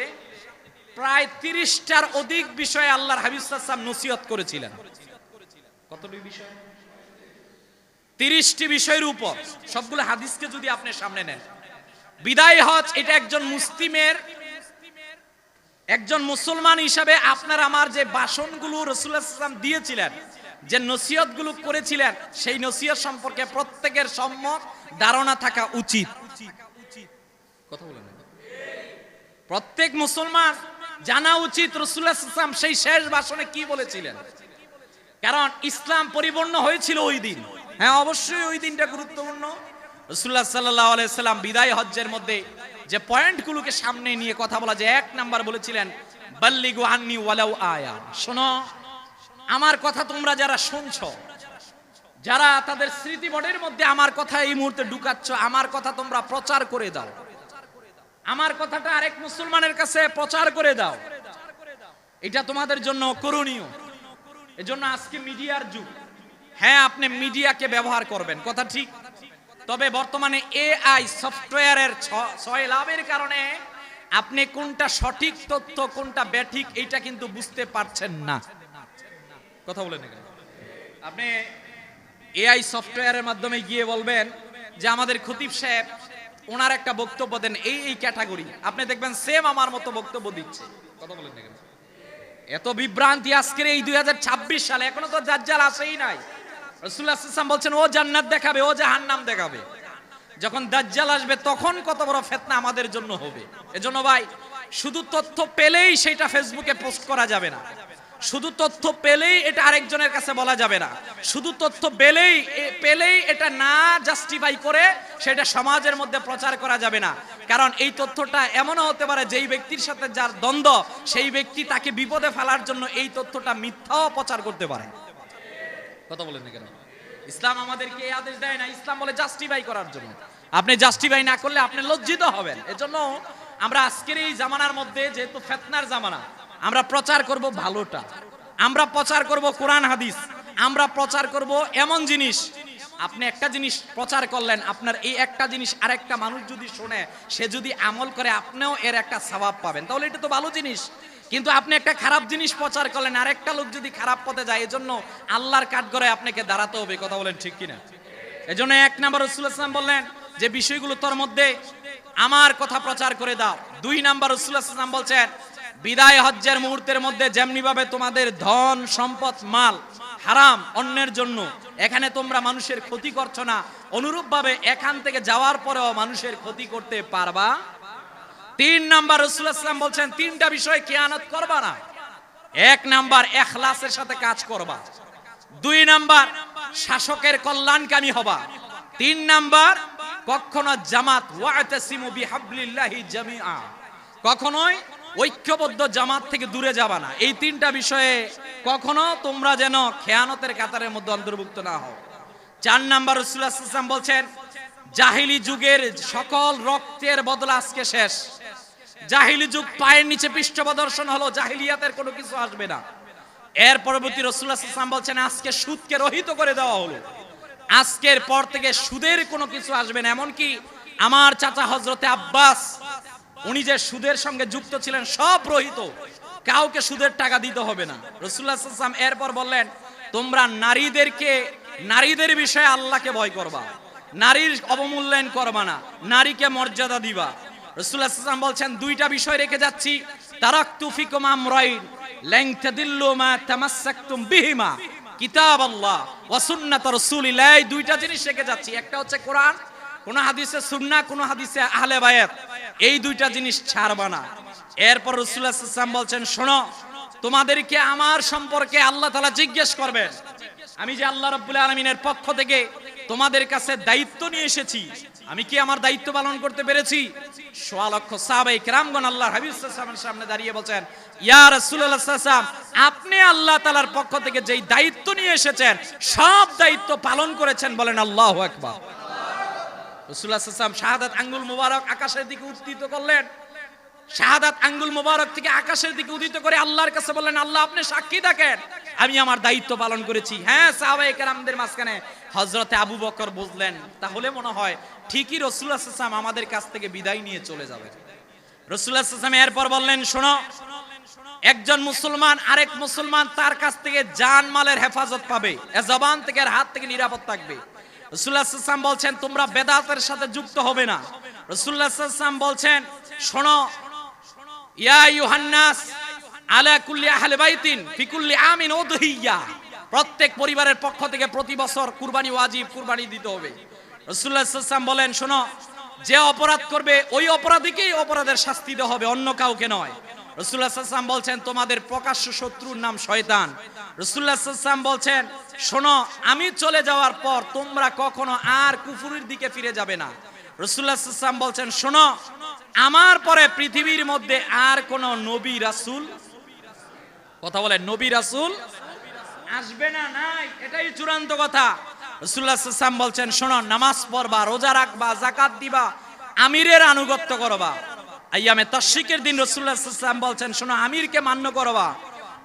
প্রায় 30টার অধিক বিষয়ে আল্লাহর হাবিব সাল্লাল্লাহু আলাইহি ওয়াসাল্লাম নসিহত করেছিলেন। কতটি বিষয়? 30টি বিষয়ের উপর, সবগুলো হাদিসকে যদি আপনি সামনে নেন। বিদায় হজ এটা একজন মুসলিমের, একজন মুসলমান হিসাবে আপনার আমার যে ভাষণগুলো রাসূলুল্লাহ সাল্লাল্লাহু আলাইহি ওয়াসাল্লাম দিয়েছিলেন, যে নসিহতগুলো করেছিলেন, সেই নসিহত সম্পর্কে প্রত্যেকের সম্যক ধারণা থাকা উচিত। কথা বলেন, প্রত্যেক মুসলমান জানা উচিত রাসূলুল্লাহ সাল্লাল্লাহু আলাইহি ওয়াসাল্লাম সেই শেষ ভাষণে কি বলেছিলেন। কারণ ইসলাম পরিপূর্ণ হয়েছিল ওই দিন। হ্যাঁ, অবশ্যই ওই দিনটা গুরুত্বপূর্ণ। রাসূলুল্লাহ সাল্লাল্লাহু আলাইহি ওয়াসাল্লাম বিদায় হজ্জের মধ্যে যে পয়েন্টগুলোকে সামনে নিয়ে কথা বলা, যে 1 নাম্বার বলেছিলেন বাল্লিগু আন্নি ওয়ালাউ আয়া, শোনো আমার কথা তোমরা যারা শুনছো, যারা তাদের স্মৃতিবোর্ডের মধ্যে আমার কথা এই মুহূর্তে ঢুকাচ্ছ, আমার কথা তোমরা প্রচার করে দাও, আমার কথাটা আরেক মুসলমানের কাছে প্রচার করে দাও, এটা তোমাদের জন্য করণীয়। এজন্য আজকে মিডিয়ার যুগ। হ্যাঁ, আপনি মিডিয়াকে ব্যবহার করবেন, কথা ঠিক, তবে বর্তমানে এআই সফটওয়্যারের ছয় লাভের কারণে আপনি কোনটা সঠিক তথ্য কোনটা ব্যাঠিক এটা কিন্তু বুঝতে পারছেন না। কথা বলেন, আপনি এআই সফটওয়্যারের মাধ্যমে গিয়ে বলবেন যে আমাদের খতিব সাহেব ওনার একটা বক্তব্য দেন এই ক্যাটাগরি, আপনি দেখবেন সেম আমার মতো বক্তব্য দিচ্ছে। কথা বলেন না কেন? এত বিভ্রান্তি আজকের এই 2026 সালে, এখনো তো দাজ্জাল আসেই নাই। রাসূলুল্লাহ সাল্লাল্লাহু আলাইহি ওয়াসাল্লাম বলছেন ও জান্নাত দেখাবে, ও জাহান্নাম দেখাবে। যখন দাজ্জাল আসবে তখন কত বড় ফিতনা আমাদের জন্য হবে। এজন্য ভাই, শুধু তথ্য পেলেই সেটা ফেসবুকে পোস্ট করা যাবে না, শুধু তথ্য পেলেই এটা আরেকজনের কাছে বলা যাবে না, শুধু তথ্য পেলেই এটা না জাস্টিফাই করে সেটা সমাজের মধ্যে প্রচার করা যাবে না। কারণ এই তথ্যটা এমনও হতে পারে যেই ব্যক্তির সাথে যার দ্বন্দ্ব, সেই ব্যক্তি তাকে বিপদে ফেলার জন্য এই তথ্যটা মিথ্যাও প্রচার করতে পারে। কথা বলেন না কেন? ইসলাম আমাদেরকে এই আদেশ দেয় না, ইসলাম বলে জাস্টিফাই করার জন্য। আপনি জাস্টিফাই না করলে আপনি লজ্জিত হবেন। এজন্য আমরা আজকের এই জামানার মধ্যে, যেহেতু ফিতনার জামানা, আমরা প্রচার করব ভালোটা, আমরা প্রচার করব কোরআন হাদিস, আমরা প্রচার করব এমন জিনিস। আপনি একটা জিনিস প্রচার করলেন, আপনার এই একটা জিনিস আরেকটা মানুষ যদি শোনে, সে যদি আমল করে, আপনিও এর একটা সওয়াব পাবেন, তাহলে এটা তো ভালো জিনিস। কিন্তু আপনি একটা খারাপ জিনিস প্রচার করলেন, আরেকটা লোক যদি খারাপ পথে যায়, এজন্য আল্লাহর কাঠগড়ায় আপনাকে দাঁড়াতে হবে। কথা বলেন ঠিক কিনা? এজন্য 1 নাম্বার রাসূলুল্লাহ সাল্লাল্লাহু আলাইহি ওয়াসাল্লাম বললেন যে বিষয়গুলো তোর মধ্যে আমার কথা প্রচার করে দাও। 2 নাম্বার রাসূলুল্লাহ সাল্লাল্লাহু আলাইহি ওয়াসাল্লাম বলছেন বিদায় হজ্জের মুহূর্তের মধ্যে যেমনি ভাবে তোমাদের ধন সম্পদ মাল হারাম অন্যের জন্য, এখানে তোমরা মানুষের ক্ষতি করছো না, অনুরূপ ভাবে এখান থেকে যাওয়ার পরেও মানুষের ক্ষতি করতে পারবা। 3 নাম্বার রাসূলুল্লাহ সাল্লাল্লাহু আলাইহি ওয়াসাল্লাম বলছেন 3টা বিষয় খেয়ানত করবা না। 1 নাম্বার ইখলাসের সাথে কাজ করবা, 2 নাম্বার শাসকের কল্যাণকামী হবা, 3 নাম্বার কখনো জামাত ওয়াতাসিমু বিহাবলিল্লাহি জামিআ, কখনোই ঐক্যবদ্ধ জামাত থেকে দূরে যাবা না। এই 3টা বিষয়ে কখনো তোমরা যেন খেয়ানতের কাতারের মধ্যে অন্তর্ভুক্ত না হও। 4 নাম্বার রাসূলুল্লাহ সাল্লাল্লাহু আলাইহি ওয়াসাল্লাম বলছেন জাহিলি যুগের সকল রক্তের বদলা আজকে শেষ। জাহিলি যুগ পায়ের নিচে পৃষ্ঠপ্রদর্শন হলো, জাহিলিয়াতের কোনো কিছু আসবে না। এর পরবর্তী রাসূলুল্লাহ সাল্লাল্লাহু আলাইহি ওয়াসাল্লাম বলছেন আজকে সুদকে রহিত করে দেওয়া হলো, আজকের পর থেকে সুদের কোনো কিছু আসবে না। এমনকি আমার চাচা হযরতে আব্বাস, উনি যে সুদের সঙ্গে যুক্ত ছিলেন, সব রহিত, কাউকে সুদের টাকা দিতে হবে না। রাসূলুল্লাহ সাল্লাল্লাহু আলাইহি ওয়াসাল্লাম এরপর বললেন তোমরা নারীদের বিষয়ে আল্লাহকে ভয় করবা, নারীর অবমূল্যায়ন করবা না, নারীকে মর্যাদা দিবা। রাসূলুল্লাহ সাল্লাল্লাহু আলাইহি ওয়াসাল্লাম বলছেন 2টা বিষয় রেখে যাচ্ছি, তারাকতু ফিকুম আমরাইন লান তাদিল্লু মা তামাসসাকতুম বিহিমা কিতাবাল্লাহ ওয়া সুন্নাত রাসূলিল্লাহ। 2টা জিনিস রেখে যাচ্ছি, একটা হচ্ছে কোরআন, কোন হাদিসে সুন্নাহ, কোন হাদিসে আহলে বায়াত, এই 2টা জিনিস ছাড়বা না। এরপর রাসূলুল্লাহ সাল্লাল্লাহু আলাইহি ওয়াসাল্লাম বলছেন শোনো, তোমাদেরকে আমার সম্পর্কে আল্লাহ তাআলা জিজ্ঞেস করবেন। আমি যে আল্লাহ রাব্বুল আলামিনের পক্ষ থেকে তোমাদের কাছে দায়িত্ব নিয়ে এসেছি, আমি কি আমার দায়িত্ব পালন করতে পেরেছি? সোয়া লক্ষ সাহাবায়ে কেরামগণ আল্লাহর হাবিব সাল্লাল্লাহু আলাইহি ওয়াসাল্লামের সামনে দাঁড়িয়ে বলছেন, ইয়া রাসূলুল্লাহ সাল্লাল্লাহু আলাইহি ওয়াসাল্লাম, আপনি আল্লাহ তাআলার পক্ষ থেকে যেই দায়িত্ব নিয়ে এসেছেন সব দায়িত্ব পালন করেছেন, বলেন আল্লাহু আকবার। রাসূলুল্লাহ সাল্লাল্লাহু আলাইহি ওয়াসাল্লাম শাহাদাত আঙ্গুল মুবারক আকাশের দিকে উত্থিত করলেন। শাহাদাত আঙ্গুল মুবারক থেকে আকাশের দিকে উদিত করে আল্লাহর কাছে বললেন, আল্লাহ আপনি সাক্ষী থাকেন আমি আমার দায়িত্ব পালন করেছি। হ্যাঁ, সাহাবায়ে কেরামদের মাঝখানে হযরতে আবু বকর বুঝলেন, তাহলে মনে হয় ঠিকই রাসূলুল্লাহ সাল্লাল্লাহু আলাইহি ওয়াসাল্লাম আমাদের কাছ থেকে বিদায় নিয়ে চলে যাবে। রাসূলুল্লাহ সাল্লাল্লাহু আলাইহি ওয়াসাল্লাম এরপর বললেন, শোনো, একজন মুসলমান আরেক মুসলমান তার কাছ থেকে জানমালের হেফাজত পাবে, এ জবান থেকে আর হাত থেকে নিরাপদ থাকবে। রাসূলুল্লাহ সাল্লাল্লাহু আলাইহি ওয়াসাল্লাম বলছেন, তোমরা বেদাতের সাথে যুক্ত হবে না। রাসূলুল্লাহ সাল্লাল্লাহু আলাইহি ওয়াসাল্লাম বলছেন, শোনো, ইয়া ইউহান্নাস আলা কুল্লি আহলি বাইতিন ফি কুল্লি আমিন উদহিয়া, প্রত্যেক পরিবারের পক্ষ থেকে প্রতি বছর কুরবানি ওয়াজিব, কুরবানি দিতে হবে। রাসূলুল্লাহ সাল্লাল্লাহু আলাইহি ওয়াসাল্লাম বলেন, শোনো, যে অপরাধ করবে ওই অপরাধীকেই অপরাধের শাস্তি দেওয়া হবে, অন্য কাউকে নয়। রাসূলুল্লাহ সাল্লাল্লাহু আলাইহি ওয়াসাল্লাম বলছেন, তোমাদের প্রকাশ্য শত্রুর নাম শয়তান। রাসূলুল্লাহ সাল্লাল্লাহু আলাইহি ওয়াসাল্লাম বলছেন, শোনো, আমি চলে যাওয়ার পর তোমরা কখনো আর কুফরের দিকে ফিরে যাবে না। রাসূলুল্লাহ সাল্লাল্লাহু আলাইহি ওয়াসাল্লাম বলছেন, শোনো, আমার পরে পৃথিবীর মধ্যে আর কোন নবী রাসূল, কথা বলেন, নবী রাসূল আসবে না, নাই, এটাই চূড়ান্ত কথা। রাসূলুল্লাহ সাল্লাল্লাহু আলাইহি ওয়াসাল্লাম বলছেন, শোনো, নামাজ পড়বা, রোজা রাখবা, যাকাত দিবা, আমিরের আনুগত্য করবা। আইয়ামে তাশরিকের দিন রাসূলুল্লাহ সাল্লাল্লাহু আলাইহি ওয়াসাল্লাম বলছেন, শোনো, আমিরকে মান্য করবা।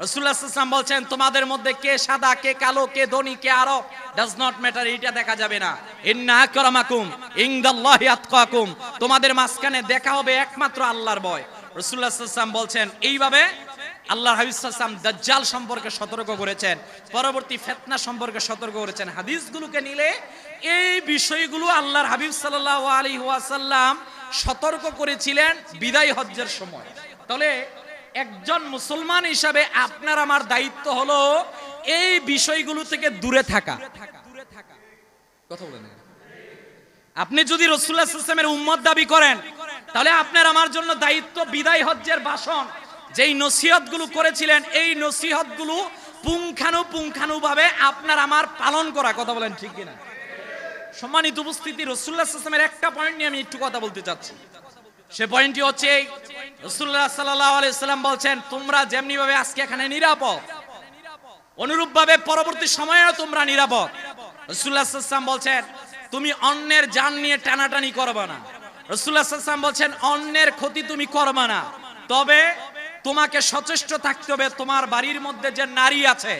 রাসূলুল্লাহ সাল্লাল্লাহু আলাইহি ওয়াসাল্লাম বলছেন, তোমাদের মধ্যে কে সাদা, কে কালো, কে ধনী, কে আরব, ডাজ নট ম্যাটার, এটা দেখা যাবে না। ইন্না আকরামাকুম ইনদাল্লাহি আতকাকুম, তোমাদের মাঝখানে দেখা হবে একমাত্র আল্লাহর ভয়। রাসূলুল্লাহ সাল্লাল্লাহু আলাইহি ওয়াসাল্লাম বলছেন, এইভাবে আল্লাহর হাবিব সাল্লাল্লাহু আলাইহি ওয়াসাল্লাম দাজ্জাল সম্পর্কে সতর্ক করেছেন, পরবর্তী ফিতনা সম্পর্কে সতর্ক করেছেন। হাদিসগুলোকে নিলে এই বিষয়গুলো আল্লাহর হাবিব সাল্লাল্লাহু আলাইহি ওয়াসাল্লাম সতর্ক করেছিলেন বিদায় হজ্জের সময়। তাহলে একজন মুসলমান হিসাবে আপনার আমার দায়িত্ব হলো এই বিষয়গুলো থেকে দূরে থাকা। কথা বলেন, আপনি যদি রাসূলুল্লাহ সাল্লাল্লাহু আলাইহি ওয়াসাল্লামের উম্মত দাবি করেন, তাহলে আপনার আমার জন্য দায়িত্ব বিদায় হজ্জের ভাষণ, যেই নসিহতগুলো করেছিলেন এই নসিহতগুলো পুঙ্খানুপুঙ্খানুভাবে আপনার আমার পালন করা। কথা বলেন, ঠিক কিনা? সম্মানিত উপস্থিতি, রাসূলুল্লাহ সাল্লাল্লাহু আলাইহি ওয়াসাল্লামের একটা পয়েন্ট নিয়ে আমি একটু কথা বলতে চাচ্ছি। সে পয়েন্টটি হচ্ছে, রাসূলুল্লাহ সাল্লাল্লাহু আলাইহি ওয়াসাল্লাম বলছেন, তোমরা যেমনি ভাবে আজকে এখানে নিরাপদ, অনুরূপ ভাবে পরবর্তী সময়েও তোমরা নিরাপদ। রাসূলুল্লাহ সাল্লাল্লাহু আলাইহি ওয়াসাল্লাম বলছেন, তুমি অন্যের জান নিয়ে টানাটানি করবে না। রাসূলুল্লাহ সাল্লাল্লাহু আলাইহি ওয়াসাল্লাম বলছেন, অন্যের ক্ষতি তুমি করবে না, তবে তোমাকে সচেষ্ট থাকতে হবে তোমার বাড়ির মধ্যে যে নারী আছে,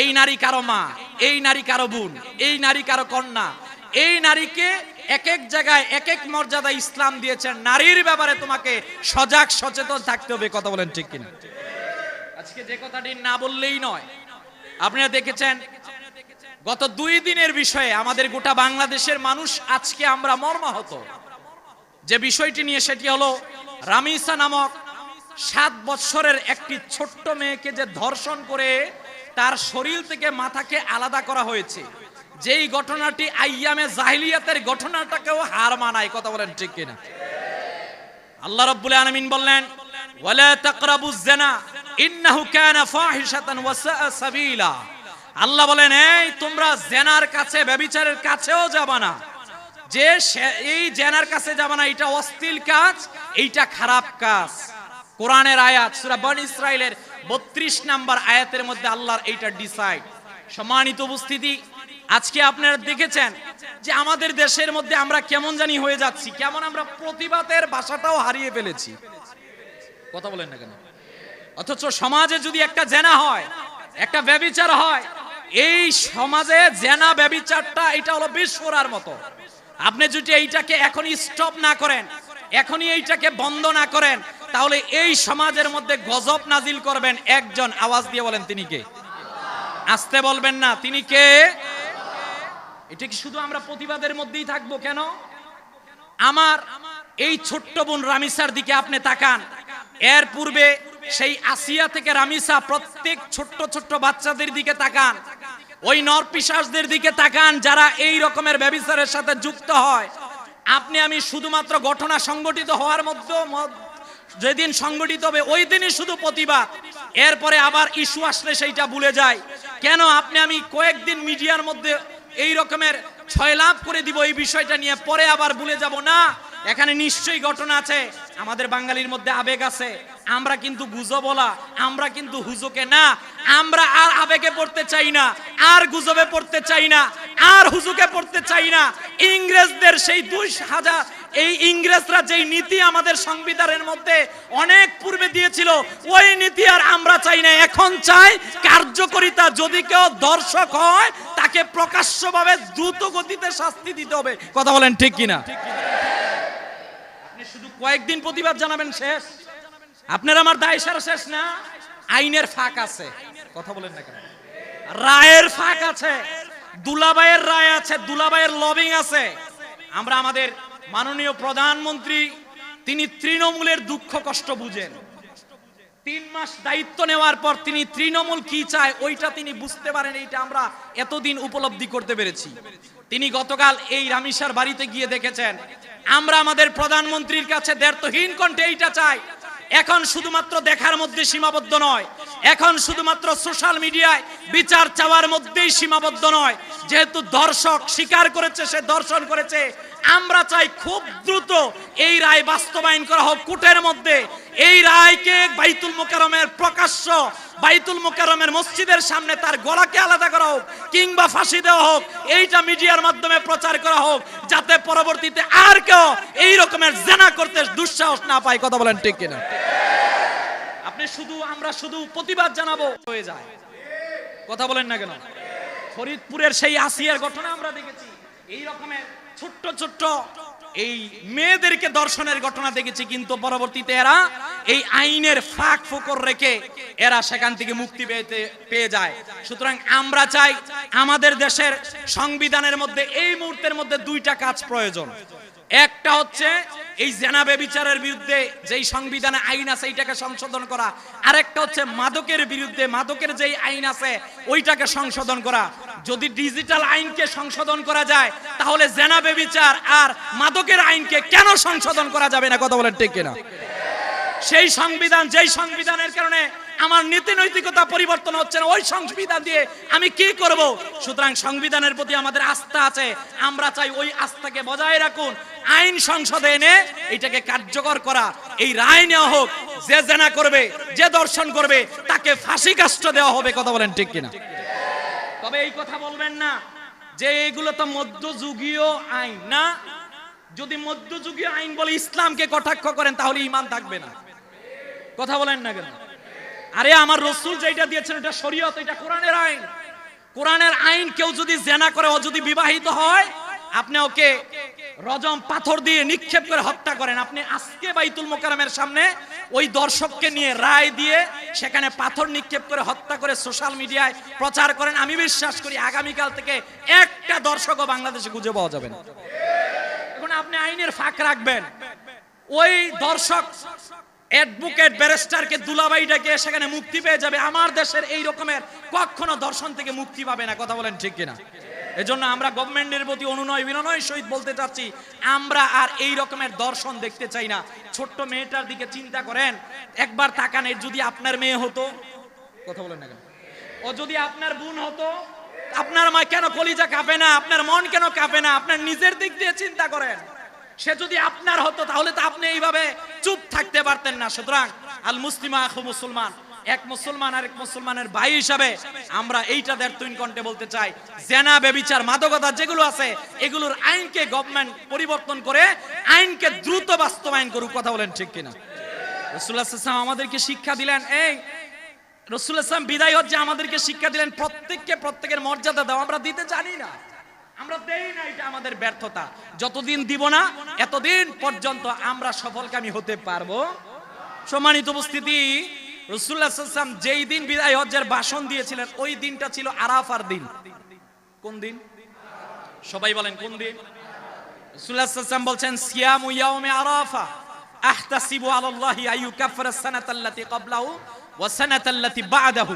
এই নারী কারো মা, এই নারী কারো বোন, এই নারী কারো কন্যা, এই নারীকে এক এক জায়গায় এক এক মর্যাদা ইসলাম দিয়েছেন, নারীর ব্যাপারে তোমাকে সজাগ সচেতন থাকতে হবে। কথা বলেন, ঠিক কিনা? আজকে যে কথাটি না বললেই নয়, আপনারা দেখেছেন গত 2 দিনের বিষয়ে আমাদের গোটা বাংলাদেশের মানুষ আজকে আমরা মর্মাহত। যে বিষয়টি নিয়ে সেটি হলো রামিসা নামক 7 বছরের একটি ছোট্ট মেয়েকে যে ধর্ষণ করে তার শরীর থেকে মাথাকে আলাদা করা হয়েছে, যেই ঘটনাটি আইয়ামে জাহিলিয়াতের ঘটনাটাকেও হার মানায়। কথা বলেন, ঠিক কিনা? আল্লাহ রাব্বুল আলামিন বললেন, ওয়ালা তাকরাবুজ জিনা ইন্নাহু কানা ফাহিশাতান ওয়া সাআ সাবিলা। আল্লাহ বলেন, এই তোমরা জিনার কাছে, ব্যভিচারের কাছেও যাবা না। যে এই জিনার কাছে যাবা না, এটা অশ্লীল কাজ, এইটা খারাপ কাজ। কোরআনের আয়াত সূরা বনী ইসরাইলের 32 নম্বর আয়াতের মধ্যে আল্লাহর এইটা ডিসাইড। সম্মানিত উপস্থিতি, আজকে আপনারা দেখেছেন যে আমাদের দেশের মধ্যে আমরা কেমন জানি হয়ে যাচ্ছি, কেমন আমরা প্রতিবাদের ভাষাটাও হারিয়ে ফেলেছি। কথা বলেন না কেন? অথচ সমাজে যদি একটা জেনা হয়, একটা ব্যভিচার হয়, এই সমাজে জেনা ব্যভিচারটা এটা হলো বিস্ফোরার মতো। আপনি যদি এইটাকে এখনই স্টপ না করেন, এখনই এইটাকে বন্ধ না করেন, তাহলে এই সমাজের মধ্যে গজব নাজিল করবেন একজন। আওয়াজ দিয়ে বলেন, তিনি কে? আসতে বলবেন না, তিনি কে? এটা কি শুধু আমরা প্রতিবাদের মধ্যেই থাকবো কেন? আমার এই ছোট্ট বোন রামিসার দিকে আপনি তাকান। এর পূর্বে সেই আসিয়া থেকে রামিসা, প্রত্যেক ছোট্ট ছোট্ট বাচ্চাদের দিকে তাকান, ওই নরপিশাচদের দিকে তাকান যারা এই রকমের ব্যভিচারের সাথে যুক্ত হয়। আপনি আমি শুধুমাত্র ঘটনা সংগঠিত হওয়ার মধ্যে, যেদিন সংগঠিত হবে ওই দিনই শুধু প্রতিবাদ, এরপরে আবার ইস্যু আসলে সেইটা ভুলে যায়। কেন আপনি আমি কয়েকদিন মিডিয়ার মধ্যে এই রকমের ছয়লাভ করে দিব এই বিষয়টা নিয়ে পরে আবার ভুলে যাব না। এখানে নিশ্চয়ই ঘটনা আছে, আমাদের বাঙালির মধ্যে আবেগ আছে। আমরা কিন্তু গুজবলা, আমরা কিন্তু হুজুকে না, আমরা আর আবেগে পড়তে চাই না, আর গুজবে পড়তে চাই না, আর হুজুকে পড়তে চাই না। ইংরেজদের সেই 2000 এই ইংরেজরা যেই নীতি আমাদের সংবিধানের মধ্যে অনেক পূর্বে দিয়েছিল, ওই নীতি আর আমরা চাই না। এখন চাই কার্যকরিতা। যদি কেউ দর্শক হয় তাকে প্রকাশ্যভাবে দ্রুত গতিতে শাস্তি দিতে হবে। কথা বলেন ঠিক কিনা? আপনি শুধু কয়েকদিন প্রতিবাদ জানাবেন শেষ? আপনার আমার দায় সারা শেষ না। আইনের ফাঁক আছে, কথা বলেন না কেন? রায়ের ফাঁক আছে, দুলাভাইয়ের রায় আছে, দুলাভাইয়ের লবিং আছে। আমরা আমাদের মাননীয় প্রধানমন্ত্রী, তিনি তৃণমূলের দুঃখ কষ্ট বুঝেন। 3 মাস দায়িত্ব নেওয়ার পর তিনি তৃণমূল কি চায় ওইটা তিনি বুঝতে পারেন। এইটা আমরা এতদিন উপলব্ধি করতে পেরেছি। তিনি গতকাল এই রামিসার বাড়িতে গিয়ে দেখেছেন আমরা আমাদের প্রধানমন্ত্রীর কাছে দ্ব্যর্থহীন কণ্ঠে এইটা চাই। এখন শুধুমাত্র দেখার মধ্যে সীমাবদ্ধ নয়, এখন শুধুমাত্র সোশ্যাল মিডিয়ায় বিচার চাওয়ার মধ্যেই সীমাবদ্ধ নয়। যেহেতু দর্শক স্বীকার করেছে, সে দর্শন করেছে, আমরা চাই খুব দ্রুত এই রায় বাস্তবায়ন করা হোক কোর্টের মধ্যে। এই রায়কে বাইতুল মুকাররমের প্রকাশ্য, বাইতুল মুকাররমের মসজিদের সামনে তার গলাকে আলাদা করা হোক, কিংবা ফাঁসি দেওয়া হোক। এইটা মিডিয়ার মাধ্যমে প্রচার করা হোক, যাতে পরবর্তীতে আর কেউ এই রকমের জেনা করতে দুঃসাহস না পায়। কথা বলেন ঠিক কিনা? আপনি শুধু, আমরা শুধু প্রতিবাদ জানাবো হয়ে যায়। কথা বলেন না কেন? ফরিদপুরের সেই আসিয়ার ঘটনা আমরা দেখেছি, এই রকমের ছোট্ট ছোট্ট এই মেয়েদেরকে দর্শনের ঘটনা দেখেছি, কিন্তু পরবর্তীতে এরা এই আইনের ফাঁক ফোকর রেখে এরা সেখান থেকে মুক্তি পেয়ে যায়। সুতরাং আমরা চাই আমাদের দেশের সংবিধানের মধ্যে এই মুহূর্তের মধ্যে 2টা কাজ প্রয়োজন। একটা হচ্ছে এই জেনা ব্যভিচারের বিরুদ্ধে যেই সংবিধানে আইন আছে এইটাকে সংশোধন করা, আরেকটা হচ্ছে মাদকের বিরুদ্ধে, মাদকের যেই আইন আছে ওইটাকে সংশোধন করা। যদি ডিজিটাল আইনকে সংশোধন করা যায় তাহলে জেনা ব্যভিচার আর মাদকের আইনকে কেন সংশোধন করা যাবে না? কথা বলেন ঠিক কিনা? সেই সংবিধান, যেই সংবিধানের কারণে আমার নীতি নৈতিকতা পরিবর্তন হচ্ছে না, ওই সংবিধান দিয়ে আমি কি করব? সুতরাং সংবিধানের প্রতি আমাদের আস্থা আছে, আমরা চাই ওই আস্থাকে বজায় রাখুন। আইন সংসদে এনে এটাকে কার্যকর করা, এই রায় নেওয়া হোক। যে জেনা করবে, যে দর্শন করবে তাকে ফাঁসি কাষ্ঠ দেওয়া হবে। কথা বলেন ঠিক কিনা? তবে এই কথা বলবেন না যে এগুলো তো মধ্যযুগীয় আইন না। যদি মধ্যযুগীয় আইন বলে ইসলামকে কটাক্ষ করেন তাহলে ঈমান থাকবে না। কথা বলেন না কেন? আরে আমার রাসূল যেটা দিয়েছেন এটা শরীয়ত, এটা কোরআনের আইন। কোরআনের আইন, কেউ যদি জেনা করে, ও যদি বিবাহিত হয়, আপনি ওকে রজম পাথর দিয়ে নিক্ষেপ করে হত্যা করেন। আপনি আজকে বাইতুল মুকাররমের সামনে ওই দর্শককে নিয়ে রায় দিয়ে সেখানে পাথর নিক্ষেপ করে হত্যা করে সোশ্যাল মিডিয়ায় প্রচার করেন। আমি বিশ্বাস করি আগামীকাল থেকে একটা দর্শকও বাংলাদেশে খুঁজে পাওয়া যাবে না। এখন আপনি আইনের ফাঁক রাখবেন, ওই দর্শক অ্যাডভোকেট ব্যারিস্টারকে দুলাভাইটাকে সেখানে মুক্তি পেয়ে যাবে। আমার দেশের এই রকমের কখনো দর্শন থেকে মুক্তি পাবে না। কথা বলেন ঠিক কিনা? এজন্য আমরা গভর্নমেন্টের প্রতি অনুনয় বিনয় সহিত বলতে চাচ্ছি, আমরা আর এই রকমের দর্শন দেখতে চাই না। ছোট্ট মেয়েটার দিকে চিন্তা করেন, একবার তাকান, যদি আপনার মেয়ে হতো, কথা বলেন না কেন? ও যদি আপনার বোন হতো, আপনার মা কেন কলিজা কাঁপে না? আপনার মন কেন কাঁপে না? আপনার নিজের দিক দিয়ে চিন্তা করেন। সে যদি আপনার হতো তাহলে তো আপনি এইভাবে চুপ থাকতে পারতেন না। সুতরাং আল মুসলিমা আখু মুসলমান, এক মুসলমান আর এক মুসলমানের ভাই হিসাবে আমরা এইটা দ্ব্যর্থহীন কণ্ঠে বলতে চাই, জেনা ব্যভিচার মাদকতা যেগুলো আছে এগুলোর আইনকে গভর্নমেন্ট পরিবর্তন করে আইনকে দ্রুত বাস্তবায়ন করুক। কথা বলেন ঠিক কিনা? রাসূলুল্লাহ সাল্লাল্লাহু আলাইহি ওয়াসাল্লাম আমাদেরকে শিক্ষা দিলেন, এই রাসূলুল্লাহ সাল্লাল্লাহু আলাইহি ওয়াসাল্লাম বিদায় হজ্জে আমাদেরকে শিক্ষা দিলেন প্রত্যেককে প্রত্যেকের মর্যাদা দাও। আমরা দিতে জানি না, আমরা দেই না, এটা আমাদের ব্যর্থতা। যতদিন দিব না এতদিন পর্যন্ত আমরা সফলকামী হতে পারবো। সম্মানিত উপস্থিতি, রাসূলুল্লাহ সাল্লাল্লাহু আলাইহি ওয়াসাল্লাম যেই দিন বিদায় হজ্জের ভাষণ দিয়েছিলেন ওই দিনটা ছিল আরাফার দিন। কোন দিন? সবাই বলেন কোন দিন? রাসূলুল্লাহ সাল্লাল্লাহু আলাইহি ওয়াসাল্লাম বলছেন, সিয়ামু ইয়াউমি আরাফা আহতাসিবু আলাল্লাহি আইয়ুকাফফিরা সানাতাল্লাতী ক্বাবলাহু ওয়া সানাতাল্লাতী বা'দাহু।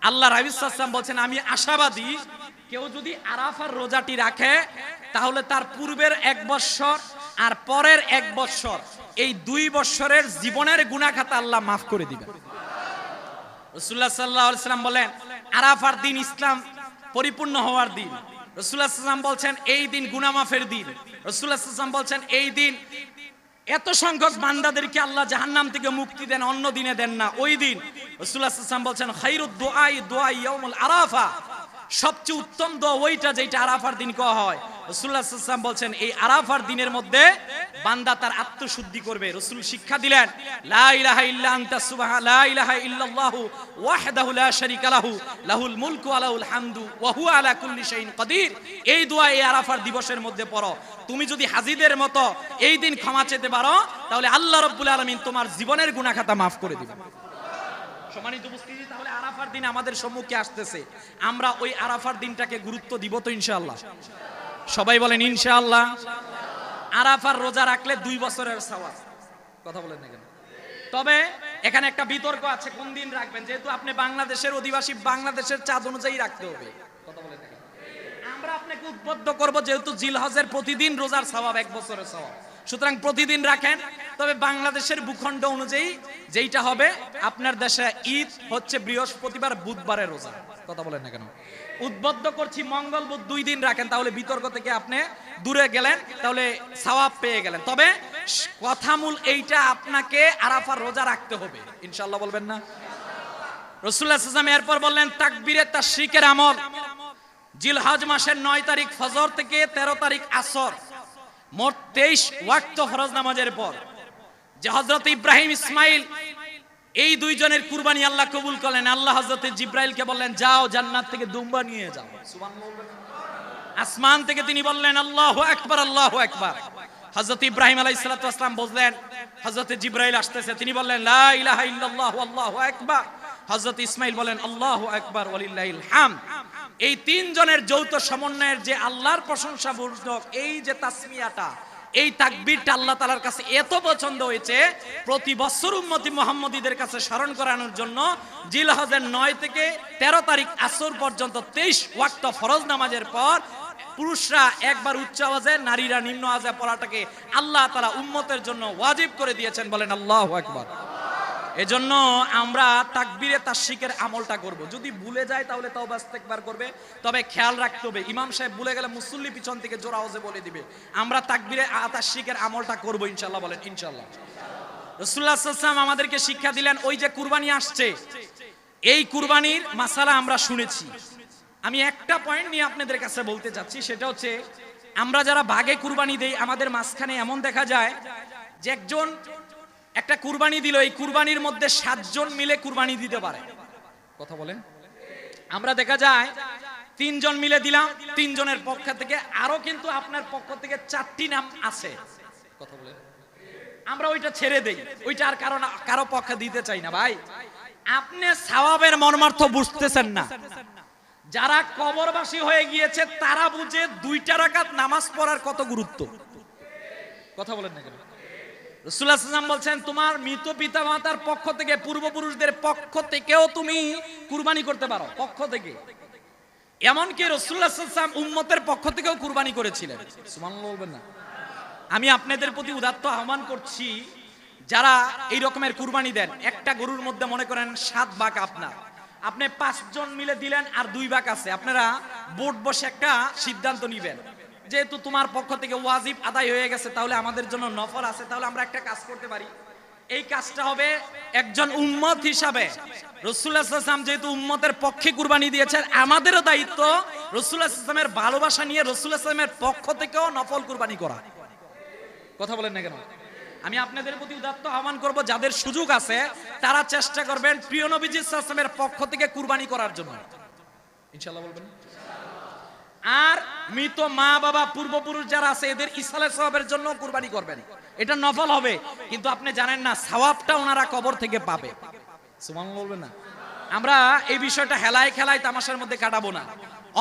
আল্লাহ রাসূল সাল্লাল্লাহু আলাইহি ওয়াসাল্লাম বলছেন, আমি আশাবাদী কেউ যদি আরাফার রোজাটি রাখে তাহলে তার পূর্বের 1 বছর আর পরের 1 বছর, এই 2 বছরের জীবনের গুনাহ খাতা আল্লাহ মাফ করে দিবেন। রাসূলুল্লাহ সাল্লাল্লাহু আলাইহি ওয়াসাল্লাম বলেন, আরাফার দিন ইসলাম পরিপূর্ণ হওয়ার দিন। রাসূলুল্লাহ সাল্লাল্লাহু আলাইহি ওয়াসাল্লাম বলছেন এই দিন গুনাহ মাফের দিন। রাসূলুল্লাহ সাল্লাল্লাহু আলাইহি ওয়াসাল্লাম বলছেন এই দিন এত সংখ্যক বান্দাদেরকে আল্লাহ জাহান্নাম থেকে মুক্তি দেন, অন্য দিনে দেন না। ওই দিন রাসূলুল্লাহ সাল্লাল্লাহু আলাইহি ওয়াসাল্লাম বলছেন খায়রুদ দুআই দুআ ইয়াউমুল আরাফা, সবচেয়ে উত্তম দোয়া ওইটা যেটা আরাফার দিন করা হয়। রাসূলুল্লাহ সাল্লাল্লাহু আলাইহি ওয়াসাল্লাম বলছেন এই আরাফার দিনের মধ্যে বান্দা তার আত্মশুদ্ধি করবে। রাসূল শিক্ষা দিলেন লা ইলাহা ইল্লা আনতা সুবহান লা ইলাহা ইল্লাল্লাহু ওয়াহদাহু লা শারীকা লাহু লাহুল মুলকু ওয়া লাহুল হামদু ওয়া হুয়া আলা কুল্লি শাইইন কাদির। এই দোয়া এই আরাফার দিবসের মধ্যে পড়ো। তুমি যদি হাজীদের মতো এই দিন ক্ষমা চেতে পারো তাহলে আল্লাহ রাব্বুল আলামিন তোমার জীবনের গুনাহ খাতা maaf করে দিবেন। সম্মানিত উপস্থিতি, তাহলে আরাফার দিন আমাদের সম্মুখে আসতেছে, আমরা ওই আরাফার দিনটাকে গুরুত্ব দিব তো ইনশাআল্লাহ? সবাই বলেন ইনশাআল্লাহ। আরাফার রোজা রাখলে 2 বছরের সওয়াব। কথা বলেন না কেন? তবে এখানে একটা বিতর্ক আছে কোন দিন রাখবেন, যেহেতু আপনি বাংলাদেশের অধিবাসী, বাংলাদেশের চাঁদ অনুযায়ী রাখতে হবে। কথা বলেন না কেন? আমরা আপনাকে উদ্বুদ্ধ করব, যেহেতু জিলহজের প্রতিদিন রোজার সওয়াব 1 বছরের সওয়াব, সুতরাং প্রতিদিন রাখেন। তবে বাংলাদেশের ভূখণ্ড অনুযায়ী যেইটা হবে, আপনার দেশে ঈদ হচ্ছে বৃহস্পতিবার বুধবারের রোজা। কথা বলেন না কেন? উদ্বুদ্ধ করছি মঙ্গল বুধ 2 দিন রাখেন, তাহলে বিতর্ক থেকে আপনি দূরে গেলেন, তাহলে সওয়াব পেয়ে গেলেন। তবে কথা মূল এইটা, আপনাকে আরাফার রোজা রাখতে হবে ইনশাআল্লাহ, বলবেন না? রাসূলুল্লাহ সাল্লাল্লাহু আলাইহি ওয়াসাল্লাম এরপর বললেন তাকবীরে তাশরিকের আমল। জিলহজ মাসের 9 তারিখ ফজর থেকে 13 তারিখ আসর, মোট 23 ওয়াক্ত ফরজ নামাজের পর যে হযরত ইব্রাহিম ইসমাইল এই 2 জনের কুরবানি আল্লাহ কবুল করলেন। আল্লাহ হযরত জিবরাইলকে বললেন যাও জান্নাত থেকে দুম্বা নিয়ে যাও। সুবহানাল্লাহ। আসমান থেকে তিনি বললেন আল্লাহু আকবার আল্লাহু আকবার। হযরত ইব্রাহিম আলাইহিস সালাতু ওয়াস সালাম বুঝলেন হযরত জিবরাইল আসতেছে, তিনি বললেন লা ইলাহা ইল্লাল্লাহু আল্লাহু আকবার। হযরত ইসমাইল বলেন আল্লাহু আকবার ওয়ালিল্লাহিল হামদ। এই 3 জনের যৌথ সমন্বয়ের যে আল্লাহর প্রশংসাবোধক এই যে তাসমিয়াটা, এই তাকবীরটা আল্লাহ তাআলার কাছে এত পছন্দ হয়েছে, প্রতি বছর উম্মতি মুহাম্মদীদের কাছে স্মরণ করানোর জন্য জিলহজের 9 থেকে 13 তারিখ আসর পর্যন্ত 23 ওয়াক্ত ফরজ নামাজের পর পুরুষরা একবার উচ্চ আওয়াজে, নারীরা নিম্ন আওয়াজে পড়াটাকে আল্লাহ তাআলা উম্মতের জন্য ওয়াজিব করে দিয়েছেন। বলেন আল্লাহু আকবার। এজন্য আমরা তাকবীরে তাশরিকের আমলটা করব। যদি ভুলে যায় তাহলে তওবা ইস্তেগফার করবে, তবে খেয়াল রাখতে হবে ইমাম সাহেব ভুলে গেলে মুসল্লি পিছন থেকে জোর আওয়াজে বলে দিবে। আমরা তাকবীরে তাশরিকের আমলটা করব ইনশাআল্লাহ। বলেন ইনশাআল্লাহ। রাসূলুল্লাহ সাল্লাল্লাহু আলাইহি ওয়াসাল্লাম আমাদেরকে শিক্ষা দিলেন, ওই যে কুরবানি আসছে, এই কুরবানির মাসালা আমরা শুনেছি। আমি একটা পয়েন্ট নিয়ে আপনাদের কাছে বলতে চাচ্ছি, সেটা হচ্ছে আমরা যারা ভাগে কুরবানি দেই, আমাদের মাঝখানে এমন দেখা যায় যে একজন একটা কুরবানি দিল, এই কুরবানির মধ্যে 7 জন মিলে কুরবানি দিতে পারে। কথা বলেন। আমরা দেখা যায় 3 জন মিলে দিলাম, 3 জনের পক্ষ থেকে আরো কিন্তু আপনার পক্ষ থেকে 4টি নাম আছে। কথা বলেন। আমরা ওইটা ছেড়ে দেই, ওইটা আর কারো পক্ষে দিতে চাই না। ভাই, আপনি সওয়াবের মর্মার্থ বুঝতেছেন না। যারা কবরবাসী হয়ে গিয়েছে তারা বুঝে 2টা রাকাত নামাজ পড়ার কত গুরুত্ব। কথা বলেন না কেন? রাসূলুল্লাহ সাল্লাল্লাহু আলাইহি ওয়াসাল্লাম বলছেন তোমার মৃত পিতামাতার পক্ষ থেকে, পূর্বপুরুষদের পক্ষ থেকেও তুমি কুরবানি করতে পারো, পক্ষ থেকে। এমনকি রাসূলুল্লাহ সাল্লাল্লাহু আলাইহি ওয়াসাল্লাম উম্মতের পক্ষ থেকেও কুরবানি করেছিলেন। সুবহানাল্লাহ বলবেন না? আমি আপনাদের প্রতি উদাত্ত আহ্বান করছি, যারা এই রকমের কুরবানি দেন, একটা গরুর মধ্যে মনে করেন 7 ভাগ আপনার, আপনি 5 জন মিলে দিলেন আর 2 ভাগ আছে, আপনারা বোর্ড বসে একটা সিদ্ধান্ত নেবেন, যেহেতু তোমার পক্ষ থেকে ওয়াজিব আদায় হয়ে গেছে, তাহলে আমাদের জন্য নফল আছে, তাহলে আমরা একটা কাজ করতে পারি। এই কাজটা হবে একজন উম্মত হিসাবে, রাসূলুল্লাহ সাল্লাল্লাহু আলাইহি ওয়াসাল্লাম যেহেতু উম্মতের পক্ষে কুরবানি দিয়েছেন, আমাদেরও দায়িত্ব রাসূলুল্লাহ সাল্লাল্লাহু আলাইহি ওয়াসাল্লামের ভালোবাসা নিয়ে রাসূলুল্লাহ সাল্লাল্লাহু আলাইহি ওয়াসাল্লামের পক্ষ থেকেও নফল কুরবানি করা। কথা বলেন না কেন? আমি আপনাদের প্রতি উদাত্ত আহ্বান করব, যাদের সুযোগ আছে তারা চেষ্টা করবেন প্রিয় নবীজি সাল্লাল্লাহু আলাইহি ওয়াসাল্লামের পক্ষ থেকে কুরবানি করার জন্য। ইনশাআল্লাহ বলবেন। আর মৃত মা বাবা পূর্বপুরুষ যারা আছে এদের ইসালে সওয়াবের জন্য কুরবানি করবেন, এটা নফল হবে, কিন্তু আপনি জানেন না সওয়াবটা ওনারা কবর থেকে পাবে। সুবহানাল্লাহ বলবেন না? আমরা এই বিষয়টা হেলায় খেলায় তামাশার মধ্যে কাটাবো না,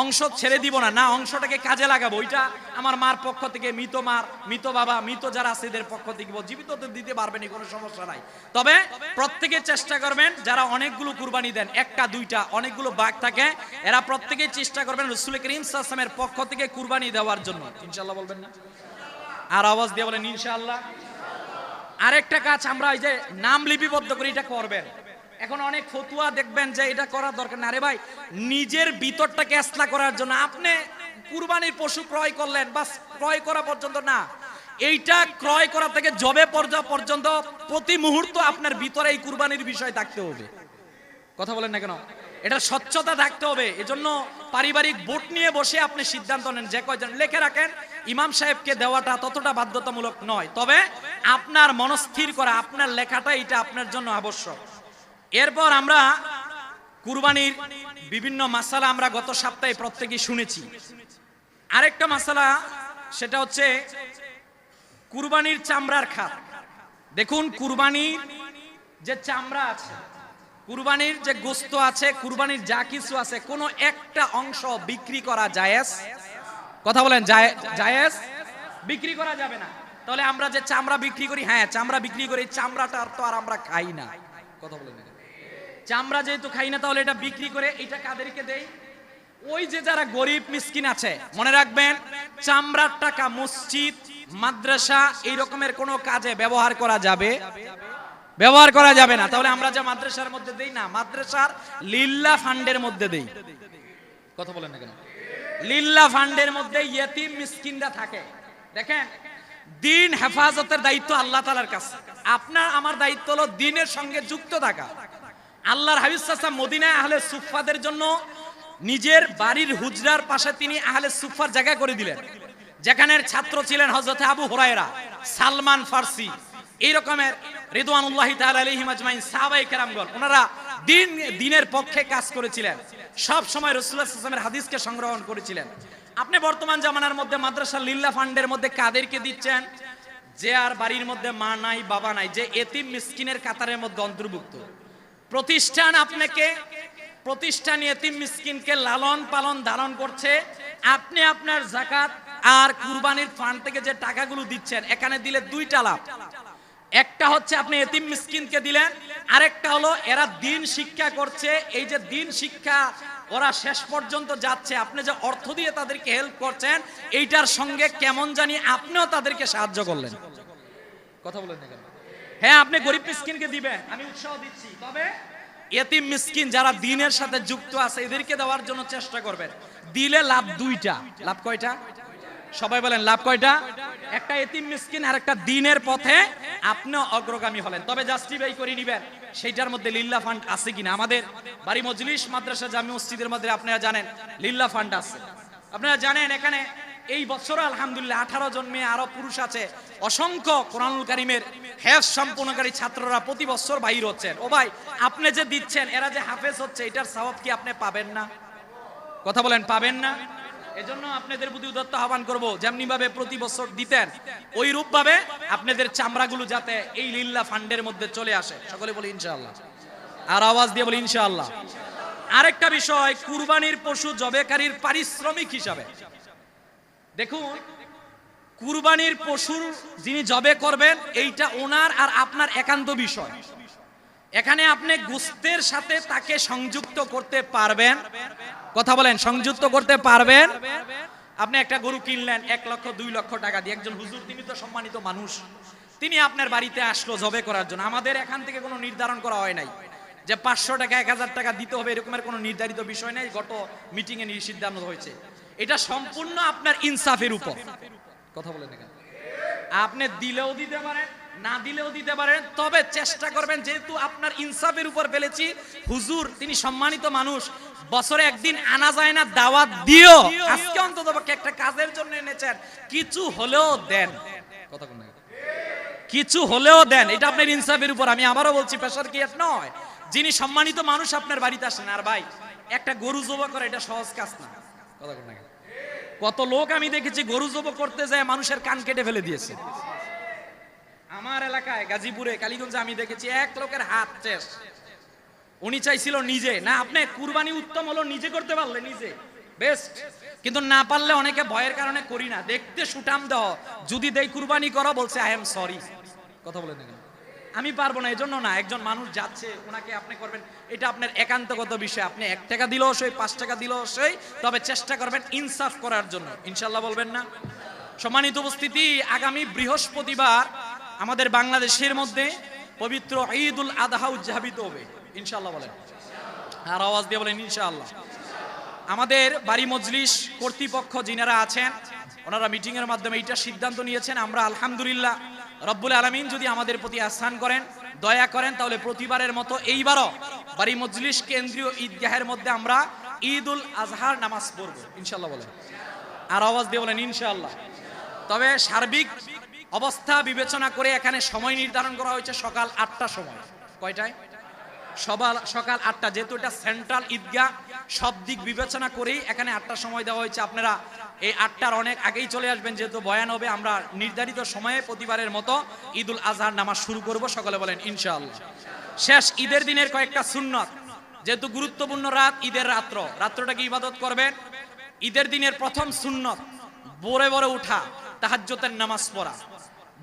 অংশ ছেড়ে দিব না, অংশটাকে কাজে লাগাবো। ওইটা আমার মার পক্ষ থেকে, মৃত মার, মৃত বাবা, মৃত যারা আছে এদের পক্ষ থেকে, জীবিত তো দিতে পারবেন, কোনো সমস্যা নাই। তবে প্রত্যেকে চেষ্টা করবেন, যারা অনেকগুলো কুরবানি দেন, 1টা 2টা অনেকগুলো ভাগ থাকে, এরা প্রত্যেকেই চেষ্টা করবেন রাসূল করিম সাল্লাল্লাহু আলাইহি ওয়াসাল্লামের পক্ষ থেকে কুরবানি দেওয়ার জন্য। ইনশাআল্লাহ বলবেন না? আর আওয়াজ দিয়ে বলেন ইনশাআল্লাহ। আরেকটা কাজ আমরা এই যে নাম লিপিবদ্ধ করে এটা করবেন। এখন অনেক ফতুয়া দেখবেন যে এটা করার দরকার না। আরে ভাই, নিজের ভিতরটাকে ইসলাহ করার জন্য আপনি কুরবানির পশু ক্রয় করলেন, বাস ক্রয় করা পর্যন্ত না, এইটা ক্রয় করা থেকে জবে পর্যন্ত প্রতি মুহূর্ত আপনার ভিতরে এই কুরবানির বিষয় থাকতে হবে। কথা বলেন না কেন? এটা স্বচ্ছতা থাকতে হবে। এজন্য পারিবারিক বোর্ড নিয়ে বসে আপনি সিদ্ধান্ত নেন, যে কয়জন লিখে রাখেন ইমাম সাহেবকে দেওয়াটা ততটা বাধ্যতামূলক নয়, তবে আপনার মনস্থির করা, আপনার লেখাটা এটা আপনার জন্য আবশ্যক। এরপর আমরা কুরবানির বিভিন্ন মাসালা আমরা গত সপ্তাহে প্রত্যেকেই শুনেছি। আরেকটা মাসালা সেটা হচ্ছে কুরবানির চামড়ার খাত। দেখুন, কুরবানির যে চামড়া আছে, কুরবানির যে গোশত আছে, কুরবানির যা কিছু আছে, কোনো একটা অংশ বিক্রি করা জায়েজ? কথা বলেন, জায়েজ? বিক্রি করা যাবে না। তাহলে আমরা যে চামড়া বিক্রি করি, হ্যাঁ চামড়া বিক্রি করি, চামড়াটা তো আর আমরা খাই না। কথা বলেন, চামড়া যেহেতু খাই না, তাহলে এটা বিক্রি করে এটা কাদেরকে দেই? ওই যে যারা গরিব মিসকিন আছে। মনে রাখবেন, চামড়ার টাকা মসজিদ, মাদ্রাসা এই রকমের কোনো কাজে ব্যবহার করা যাবে না। তাহলে আমরা যে মাদ্রাসার মধ্যে দেই না, মাদ্রাসার লিল্লাহ ফান্ডের মধ্যে দেই। কথা বলেন না কেন? লিল্লাহ ফান্ডের মধ্যে ইয়েতিম মিসকিনরা থাকে। দেখেন, দিন হেফাজতের দায়িত্ব আল্লাহ তাআলার কাছে, আপনার আমার দায়িত্ব হলো দ্বীনের সঙ্গে যুক্ত থাকা। আল্লাহর হাবিব সাল্লাল্লাহু আলাইহি ওয়াসাল্লাম মদিনায় আহলে সুফফাদের জন্য নিজের বাড়ির হুজরার পাশে তিনি আহলে সুফফার জায়গা করে দিলেন, যেখানের ছাত্র ছিলেন হযরত আবু হুরায়রা, সালমান ফারসি, এই রকমের রিদওয়ানুল্লাহি তাআলা আলাইহিম আজমাইন সাহাবায়ে কেরামগণ। ওনারা দ্বীনের পক্ষে কাজ করেছিলেন, সব সময় রাসূলুল্লাহ সাল্লাল্লাহু আলাইহি ওয়াসাল্লামের হাদিসকে সংগ্রহণ করেছিলেন। আপনি বর্তমান জামানার মধ্যে মাদ্রাসা লিল্লাহ ফান্ডের মধ্যে কাদেরকে দিচ্ছেন? যে আর বাড়ির মধ্যে মা নাই, বাবা নাই, যে এতিম মিসকিনের কাতারের মধ্যে অন্তর্ভুক্ত। প্রতিষ্ঠান আপনাকে, প্রতিষ্ঠান এতিম মিসকিনকে লালন পালন ধারণ করছে। আপনি আপনার যাকাত আর কুরবানির ফান্ড থেকে যে টাকাগুলো দিচ্ছেন, এখানে দিলে দুইটা লাভ। একটা হচ্ছে আপনি এতিম মিসকিনকে দিলেন, আরেকটা হলো এরা দ্বীন শিক্ষা করছে। এই যে দ্বীন শিক্ষা ওরা শেষ পর্যন্ত যাচ্ছে, আপনি যে অর্থ দিয়ে তাদেরকে হেল্প করছেন, এইটার সঙ্গে কেমন জানি আপনিও তাদেরকে সাহায্য করলেন। কথা বলেন না কেন? হ্যাঁ, আপনি গরিব মিসকিনকে দিবেন, আমি উৎসাহ দিচ্ছি, তবে এতিম মিসকিন যারা দ্বীনের সাথে যুক্ত আছে এদেরকে দেওয়ার জন্য চেষ্টা করবেন। দিলে লাভ দুইটা। লাভ কয়টা? সবাই বলেন, লাভ কয়টা? একটা এতিম মিসকিন আর একটা দ্বীনের পথে আপনিও অগ্রগামী হলেন। তবে জাস্টিফাই করে নিবেন সেইটার মধ্যে লিল্লাহ ফান্ড আছে কিনা। আমাদের বাড়ি মজলিস মাদ্রাসা জামি মসজিদের মধ্যে আপনারা জানেন লিল্লাহ ফান্ড আছে। আপনারা জানেন এখানে এই বছর আলহামদুলিল্লাহ 18 জন মেয়ে আরো পুরুষ আছে। অসংখ্য কোরআনুল কারীমের হেফজ সম্পূর্ণকারী ছাত্ররা প্রতি বছর বাইর হচ্ছেন। ও ভাই, আপনি যে দিচ্ছেন, এরা যে হাফেজ হচ্ছে, এটার সওয়াব কি আপনি পাবেন না? কথা বলেন, পাবেন না? এজন্য আপনাদের প্রতি উদাত্ত আহ্বান করব, যেমনি ভাবে প্রতি বছর দিতেন ওই রূপ ভাবে আপনাদের চামড়াগুলো যাতে এই লিল্লাহ ফান্ডের মধ্যে চলে আসে। সকলে বলি ইনশাআল্লাহ, আর আওয়াজ দিয়ে বলি ইনশাআল্লাহ। আরেকটা বিষয়, কুরবানির পশু জবেকারীর পারিশ্রমিক হিসাবে। দেখুন, কুরবানির পশুর যিনি জবে করবেন, এইটা ওনার আর আপনার একান্ত বিষয়। এখানে আপনি গোশতের সাথে তাকে সংযুক্ত করতে পারবেন। কথা বলেন, সংযুক্ত করতে পারবেন। আপনি একটা গরু কিনলেন 1 লক্ষ 2 লক্ষ টাকা দিয়ে, একজন হুজুর, তিনি তো সম্মানিত মানুষ, তিনি আপনার বাড়িতে আসলো জবে করার জন্য। আমাদের এখান থেকে কোনো নির্ধারণ করা হয় নাই যে 500 টাকা 1000 টাকা দিতে হবে, এরকমের কোনো নির্ধারিত বিষয় নাই। গত মিটিং এ সিদ্ধান্ত হয়েছে, এটা সম্পূর্ণ আপনার ইনসাফের উপর। কথা বলেন না, আপনি দিলেও দিতে পারেন, না দিলেও দিতে পারেন, তবে চেষ্টা করবেন, যেহেতু আপনার ইনসাফের উপর ফেলেছি, হুজুর তিনি সম্মানিত মানুষ, বছরে একদিন আনা যায় না, দাওয়াত দিও, আজকে অন্ততপক্ষে একটা কাজের জন্য এনেছেন, কিছু হলেও দেন। কথা বলেন, কিছু হলেও দেন, এটা আপনার ইনসাফের উপর। আমি আবারও বলছি, পেশার কি নয়, যিনি সম্মানিত মানুষ আপনার বাড়িতে আসেন। আর ভাই, একটা গরু জবাই করা এটা সহজ কাজ না। কথা বলেন না, কত লোক আমি দেখেছি গরু জবাই করতে যায় মানুষের কান কেটে ফেলে দিয়েছে। আমার এলাকায় গাজীপুরে, কালীগঞ্জে আমি দেখেছি এক লোকের হাত শেষ। উনি চাইছিল নিজে না। আপনি কুরবানি উত্তম হলো নিজে করতে পারলে নিজে বেস্ট, কিন্তু না পারলে অনেকে ভয়ের কারণে করি না, দেখতে সুঠাম দাও, যদি দেই কুরবানি করো, বলছে আই এম সরি। কথা বলেন না, আমি পারবো না, এজন্য না। একজন মানুষ যাচ্ছে, ওনাকে আপনি করবেন, এটা আপনার একান্তগত বিষয়। আপনি 1 টাকা দিলেও সেই, 5 টাকা দিলেও সেই, তবে চেষ্টা করবেন ইনসাফ করার জন্য। ইনশাআল্লাহ বলবেন না? সম্মানিত উপস্থিতি, আগামী বৃহস্পতিবার আমাদের বাংলাদেশের মধ্যে পবিত্র ঈদুল আযহা উদযাপিত হবে। ইনশাআল্লাহ বলেন, আর আওয়াজ দিয়ে বলেন ইনশাআল্লাহ। আমাদের বাড়ি মজলিস কর্তৃপক্ষ যিনারা আছেন ওনারা মিটিং এর মাধ্যমে এইটা সিদ্ধান্ত নিয়েছেন, আমরা আলহামদুলিল্লাহ রব্বুল আলামিন যদি আমাদের প্রতি আহসান করেন, দয়া করেন, তাহলে প্রতিবারের মতো এইবারও বাড়ি মজলিস কেন্দ্রীয় ঈদগাহের মধ্যে আমরা ঈদুল আজহার নামাজ পড়ব ইনশাআল্লাহ। বলেন আর আওয়াজ দিয়ে বলেন ইনশাআল্লাহ। তবে সার্বিক অবস্থা বিবেচনা করে এখানে সময় নির্ধারণ করা হয়েছে সকাল 8টার সময়। কয়টায়? সকাল 8টা, যেহেতু এটা সেন্ট্রাল ঈদগাহ, সব দিক বিবেচনা করেই এখানে 8টার সময় দেওয়া হয়েছে। আপনারা এই 8টার অনেক আগেই চলে আসবেন, যেহেতু বয়ান হবে। আমরা নির্ধারিত সময়ে প্রতিবারের মতো ঈদুল আজহার নামাজ শুরু করব, সকলে বলেন ইনশাআল্লাহ। শেষ ঈদের দিনের কয়েকটা সুন্নত, যেহেতু গুরুত্বপূর্ণ রাত, ঈদের রাত্রটাকে ইবাদত করবেন। ঈদের দিনের প্রথম সুন্নত ভোরে ভোরে উঠা, তাহাজ্জুদের নামাজ পড়া।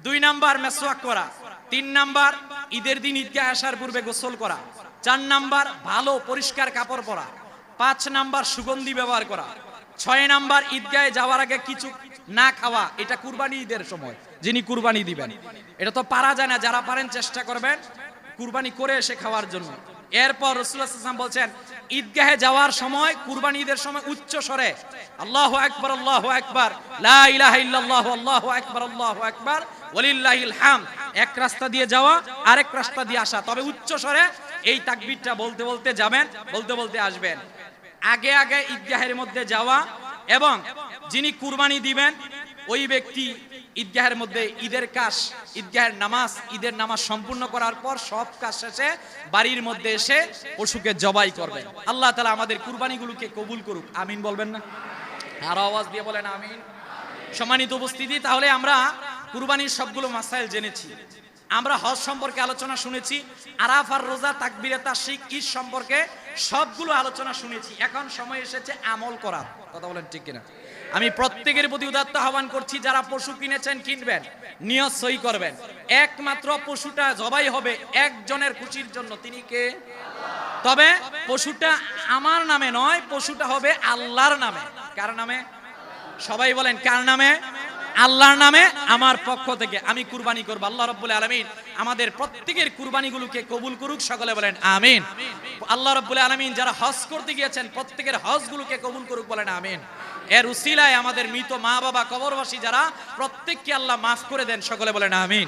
2 নাম্বার মেসওয়াক করা। 3 নাম্বার ঈদের দিন ঈদগাহে আসার পূর্বে গোসল করা। 4 নাম্বার ভালো পরিষ্কার কাপড় পরা। 5 নাম্বার সুগন্ধি ব্যবহার করা। 6 নাম্বার ঈদগাহে যাওয়ার আগে কিছু না খাওয়া। এটা কুরবানি ঈদের সময় যিনি কুরবানি দিবেন, এটা তো পারা যায় না, যারা পারেন চেষ্টা করবেন কুরবানি করে এসে খাওয়ার জন্য। এরপর রাসূলুল্লাহ সাল্লাল্লাহু আলাইহি ওয়াসাল্লাম বলছেন, ঈদগাহে যাওয়ার সময় কুরবানি ঈদের সময় উচ্চ স্বরে আল্লাহু আকবার, আল্লাহু আকবার, লা ইলাহা ইল্লাল্লাহু, আল্লাহু আকবার, আল্লাহু আকবার, ওয়ালিল্লাহিল হামদ। এক রাস্তা দিয়ে যাওয়া, আরেক রাস্তা দিয়ে আসা, তবে উচ্চ স্বরে এই তাকবীরটা বলতে বলতে যাবেন, বলতে বলতে আসবেন। আগে আগে ঈদগাহের মধ্যে যাওয়া, এবং যিনি কুরবানি দিবেন ওই ব্যক্তি ঈদগাহের মধ্যে ঈদের নামাজ সম্পূর্ণ করার পর সব কাজ শেষে বাড়ির মধ্যে এসে পশুকে জবাই করবেন। আল্লাহ তাআলা আমাদের কুরবানিগুলোকে কবুল করুক, আমিন বলবেন না? আর আওয়াজ দিয়ে বলেন আমিন। সম্মানিত উপস্থিতি, তাহলে আমরা কুরবানির সবগুলো মাসাইল জেনেছি। আমরা হজ সম্পর্কে আলোচনা শুনেছি, আরাফার রোজা, তাকবীরে তাশরিক, ঈদ সম্পর্কে সবগুলো আলোচনা শুনেছি। এখন সময় এসেছে আমল করার। কথা বলেন ঠিক কিনা? আমি প্রত্যেকের প্রতি উদাত্ত আহ্বান করছি, যারা পশু কিনেছেন, কিনবেন, নিয়ত সই করবেন। একমাত্র পশুটা জবাই হবে একজনের খুশির জন্য, তিনি কে? তবে পশুটা আমার নামে নয়, পশুটা হবে আল্লাহর নামে। কার নামে? সবাই বলেন কার নামে? আল্লাহর নামে। আমার পক্ষ থেকে আমি কুরবানি করব। আল্লাহ রাব্বুল আলামিন আমাদের প্রত্যেকের কুরবানিগুলোকে কবুল করুক, সকলে বলেন আমিন। আল্লাহ রাব্বুল আলামিন যারা হজ করতে গিয়েছেন প্রত্যেকের হজগুলোকে কবুল করুক, বলেন আমিন। এর উসিলায় আমাদের মৃত মা বাবা, কবরবাসী যারা, প্রত্যেককে আল্লাহ মাফ করে দেন, সকলে বলেন আমিন।